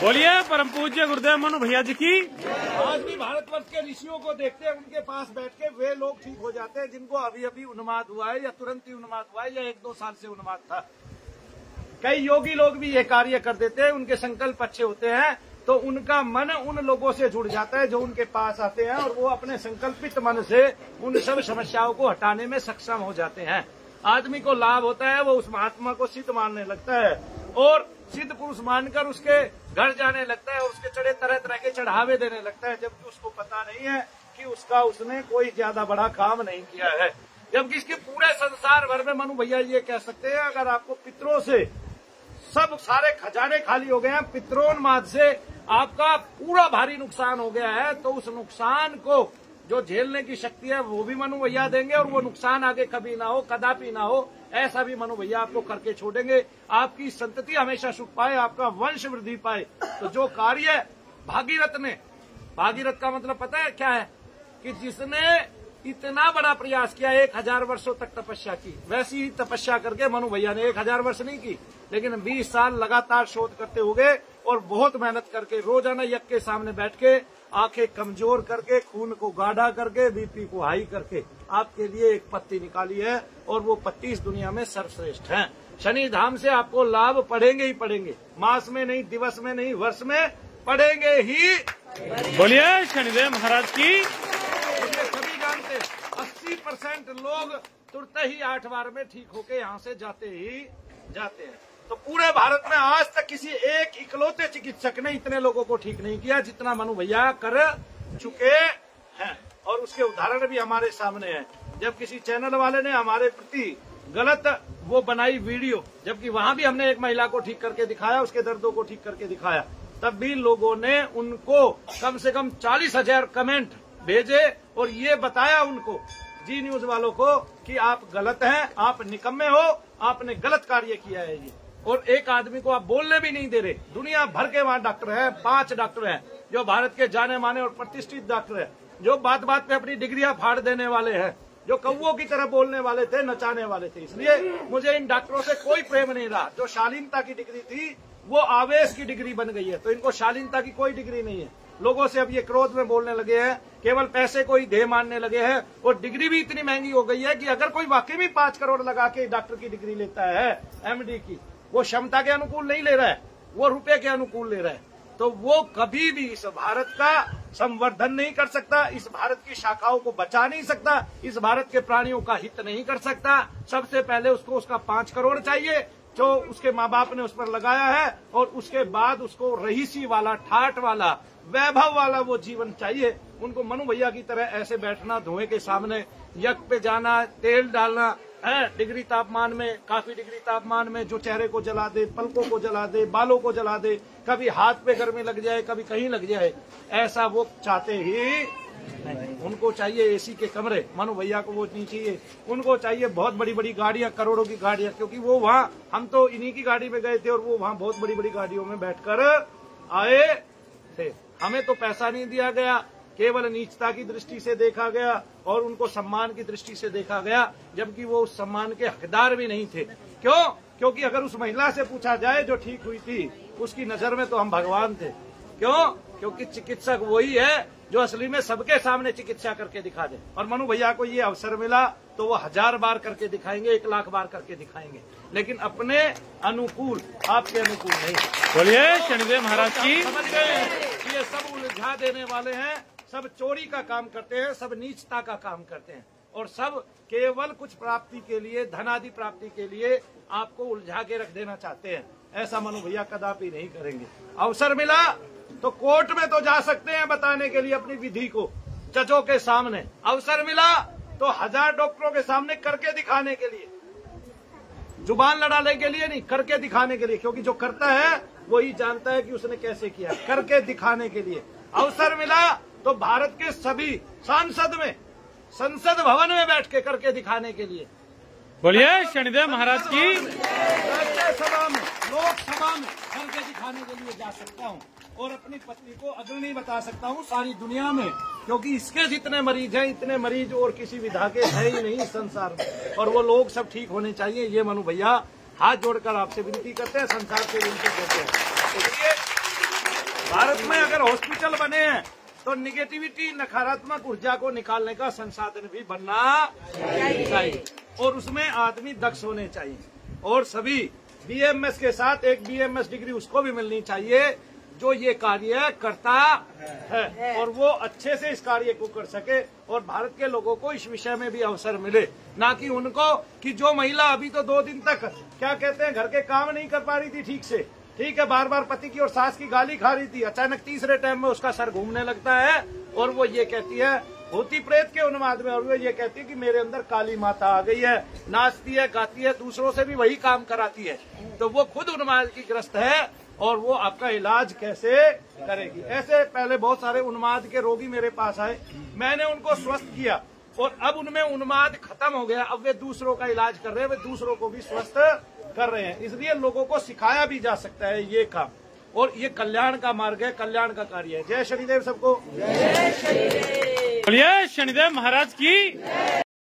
A: बोलिए परम पूज्य गुरुदेव मनु भैया जी की।
B: आज भी भारतवर्ष के ऋषियों को देखते हैं, उनके पास बैठ के वे लोग ठीक हो जाते हैं जिनको अभी अभी उन्माद हुआ है या तुरंत ही उन्माद हुआ है या 1-2 साल से उन्माद था। कई योगी लोग भी ये कार्य कर देते हैं, उनके संकल्प अच्छे होते हैं तो उनका मन उन लोगों से जुड़ जाता है जो उनके पास आते हैं और वो अपने संकल्पित मन से उन सब समस्याओं को हटाने में सक्षम हो जाते हैं। आदमी को लाभ होता है, वो उस महात्मा को सिद्ध मानने लगता है और सिद्ध पुरुष मानकर उसके घर जाने लगता है और उसके चढ़े तरह तरह के चढ़ावे देने लगता है, जबकि उसको पता नहीं है कि उसने कोई ज्यादा बड़ा काम नहीं किया है। जबकि इसके पूरे संसार भर में मनु भैया ये कह सकते हैं, अगर आपको पितरों से सब सारे खजाने खाली हो गए हैं, पितरोन्माद से आपका पूरा भारी नुकसान हो गया है, तो उस नुकसान को जो झेलने की शक्ति है वो भी मनु भैया देंगे और वो नुकसान आगे कभी ना हो, कदापि ना हो, ऐसा भी मनु भैया आपको करके छोड़ेंगे। आपकी संतति हमेशा सुख पाए, आपका वंश वृद्धि पाए। तो जो कार्य भागीरथ का मतलब पता है क्या है? कि जिसने इतना बड़ा प्रयास किया, 1000 वर्षों तक तपस्या की, वैसी ही तपस्या करके मनु भैया ने 1000 वर्ष नहीं की, लेकिन 20 साल लगातार शोध करते हुए और बहुत मेहनत करके रोजाना यज्ञ के सामने बैठ के, आंखें कमजोर करके, खून को गाढ़ा करके, बीपी को हाई करके आपके लिए एक पत्ती निकाली है और वो पत्ती इस दुनिया में सर्वश्रेष्ठ है। शनि धाम से आपको लाभ पड़ेंगे ही पड़ेंगे, मास में नहीं, दिवस में नहीं, वर्ष में पड़ेंगे ही।
A: बोलिए शनिदेव महाराज की।
B: सभी जानते 80% लोग तुरंत ही 8 बार में ठीक होके यहाँ से जाते हैं। तो पूरे भारत में आज तक किसी एक इकलौते चिकित्सक ने इतने लोगों को ठीक नहीं किया जितना मनु भैया कर चुके हैं और उसके उदाहरण भी हमारे सामने हैं। जब किसी चैनल वाले ने हमारे प्रति गलत वो बनाई वीडियो, जबकि वहां भी हमने एक महिला को ठीक करके दिखाया, उसके दर्दों को ठीक करके दिखाया, तब भी लोगों ने उनको कम से कम 40,000 कमेंट भेजे और ये बताया उनको, जी न्यूज वालों को, कि आप गलत हैं, आप निकम्मे हो, आपने गलत कार्य किया है ये। और एक आदमी को आप बोलने भी नहीं दे रहे। दुनिया भर के वहां डॉक्टर हैं, 5 डॉक्टर हैं जो भारत के जाने माने और प्रतिष्ठित डॉक्टर हैं, जो बात बात पे अपनी डिग्रियां फाड़ देने वाले हैं, जो कौवों की तरह बोलने वाले थे, नचाने वाले थे। इसलिए मुझे इन डॉक्टरों से कोई प्रेम नहीं रहा। जो शालीनता की डिग्री थी वो आवेश की डिग्री बन गई है, तो इनको शालीनता की कोई डिग्री नहीं है। लोगों से अब ये क्रोध में बोलने लगे हैं, केवल पैसे को ही ध्येय मानने लगे हैं और डिग्री भी इतनी महंगी हो गई है कि अगर कोई वाकई में 5 करोड़ लगा के डॉक्टर की डिग्री लेता है, एमडी की, वो क्षमता के अनुकूल नहीं ले रहा है, वो रुपए के अनुकूल ले रहा है, तो वो कभी भी इस भारत का संवर्धन नहीं कर सकता, इस भारत की शाखाओं को बचा नहीं सकता, इस भारत के प्राणियों का हित नहीं कर सकता। सबसे पहले उसको उसका 5 करोड़ चाहिए जो उसके माँ बाप ने उस पर लगाया है, और उसके बाद उसको रईसी वाला, ठाठ वाला, वैभव वाला वो जीवन चाहिए। उनको मनु भैया की तरह ऐसे बैठना, धुएं के सामने यज्ञ पे जाना, तेल डालना है डिग्री तापमान में, काफी डिग्री तापमान में, जो चेहरे को जला दे, पलकों को जला दे, बालों को जला दे, कभी हाथ पे गर्मी लग जाए, कभी कहीं लग जाए, ऐसा वो चाहते ही नहीं। उनको चाहिए एसी के कमरे, मनु भैया को वो नहीं चाहिए। उनको चाहिए बहुत बड़ी बड़ी गाड़ियां, करोड़ों की गाड़ियां, क्योंकि वो वहां, हम तो इन्हीं की गाड़ी में गए थे और वो वहां बहुत बड़ी बड़ी गाड़ियों में बैठकर आए थे। हमें तो पैसा नहीं दिया गया, केवल नीचता की दृष्टि से देखा गया और उनको सम्मान की दृष्टि से देखा गया, जबकि वो उस सम्मान के हकदार भी नहीं थे। क्यों? क्योंकि अगर उस महिला से पूछा जाए जो ठीक हुई थी, उसकी नजर में तो हम भगवान थे। क्यों? क्योंकि चिकित्सक वही है जो असली में सबके सामने चिकित्सा करके दिखा दे। और मनु भैया को ये अवसर मिला तो वो 1000 बार करके दिखाएंगे, 1 लाख बार करके दिखाएंगे, लेकिन अपने अनुकूल, आपके अनुकूल नहीं।
A: बोलिए शनिदेव महाराज की।
B: समझ गए ये सब उलझा देने वाले हैं, सब चोरी का काम करते हैं, सब नीचता का काम करते हैं और सब केवल कुछ प्राप्ति के लिए, धनादि प्राप्ति के लिए आपको उलझा के रख देना चाहते हैं। ऐसा मनु भैया कदापि नहीं करेंगे। अवसर मिला तो कोर्ट में तो जा सकते हैं बताने के लिए अपनी विधि को जजों के सामने, अवसर मिला तो 1000 डॉक्टरों के सामने करके दिखाने के लिए, जुबान लड़ाने के लिए नहीं, करके दिखाने के लिए, क्योंकि जो करता है वही जानता है कि उसने कैसे किया। करके दिखाने के लिए अवसर मिला तो भारत के सभी सांसद में, संसद भवन में बैठ के करके दिखाने के लिए,
A: बोलिए शनिदेव महाराज की,
B: राज्यसभा में, लोकसभा में करके दिखाने के लिए जा सकता हूँ और अपनी पत्नी को अग्रणी बता सकता हूँ सारी दुनिया में, क्योंकि इसके जितने मरीज हैं इतने मरीज और किसी विधा के है ही नहीं इस संसार में, और वो लोग सब ठीक होने चाहिए। ये मनु भैया हाथ जोड़कर आपसे विनती करते हैं, संसार से विनती करते हैं। इसलिए भारत में अगर हॉस्पिटल बने हैं तो निगेटिविटी, नकारात्मक ऊर्जा को निकालने का संसाधन भी बनना चाहिए और उसमें आदमी दक्ष होने चाहिए और सभी बीएमएस के साथ एक बीएमएस डिग्री उसको भी मिलनी चाहिए जो ये कार्य करता है और वो अच्छे से इस कार्य को कर सके और भारत के लोगों को इस विषय में भी अवसर मिले, ना कि उनको कि जो महिला अभी तो 2 दिन तक क्या कहते हैं घर के काम नहीं कर पा रही थी ठीक से, ठीक है, बार बार पति की और सास की गाली खा रही थी, अचानक तीसरे टाइम में उसका सर घूमने लगता है और वो ये कहती है, भूति प्रेत के उन्माद में, और वो ये कहती है कि मेरे अंदर काली माता आ गई है, नाचती है, गाती है, दूसरों से भी वही काम कराती है, तो वो खुद उन्माद की ग्रस्त है और वो आपका इलाज कैसे करेगी। ऐसे पहले बहुत सारे उन्माद के रोगी मेरे पास आए, मैंने उनको स्वस्थ किया और अब उनमें उन्माद खत्म हो गया, अब वे दूसरों का इलाज कर रहे हैं, वे दूसरों को भी स्वस्थ कर रहे हैं। इसलिए लोगों को सिखाया भी जा सकता है ये काम और ये कल्याण का मार्ग है, कल्याण का कार्य है। जय शनिदेव सबको,
A: बोलिए शनिदेव महाराज की।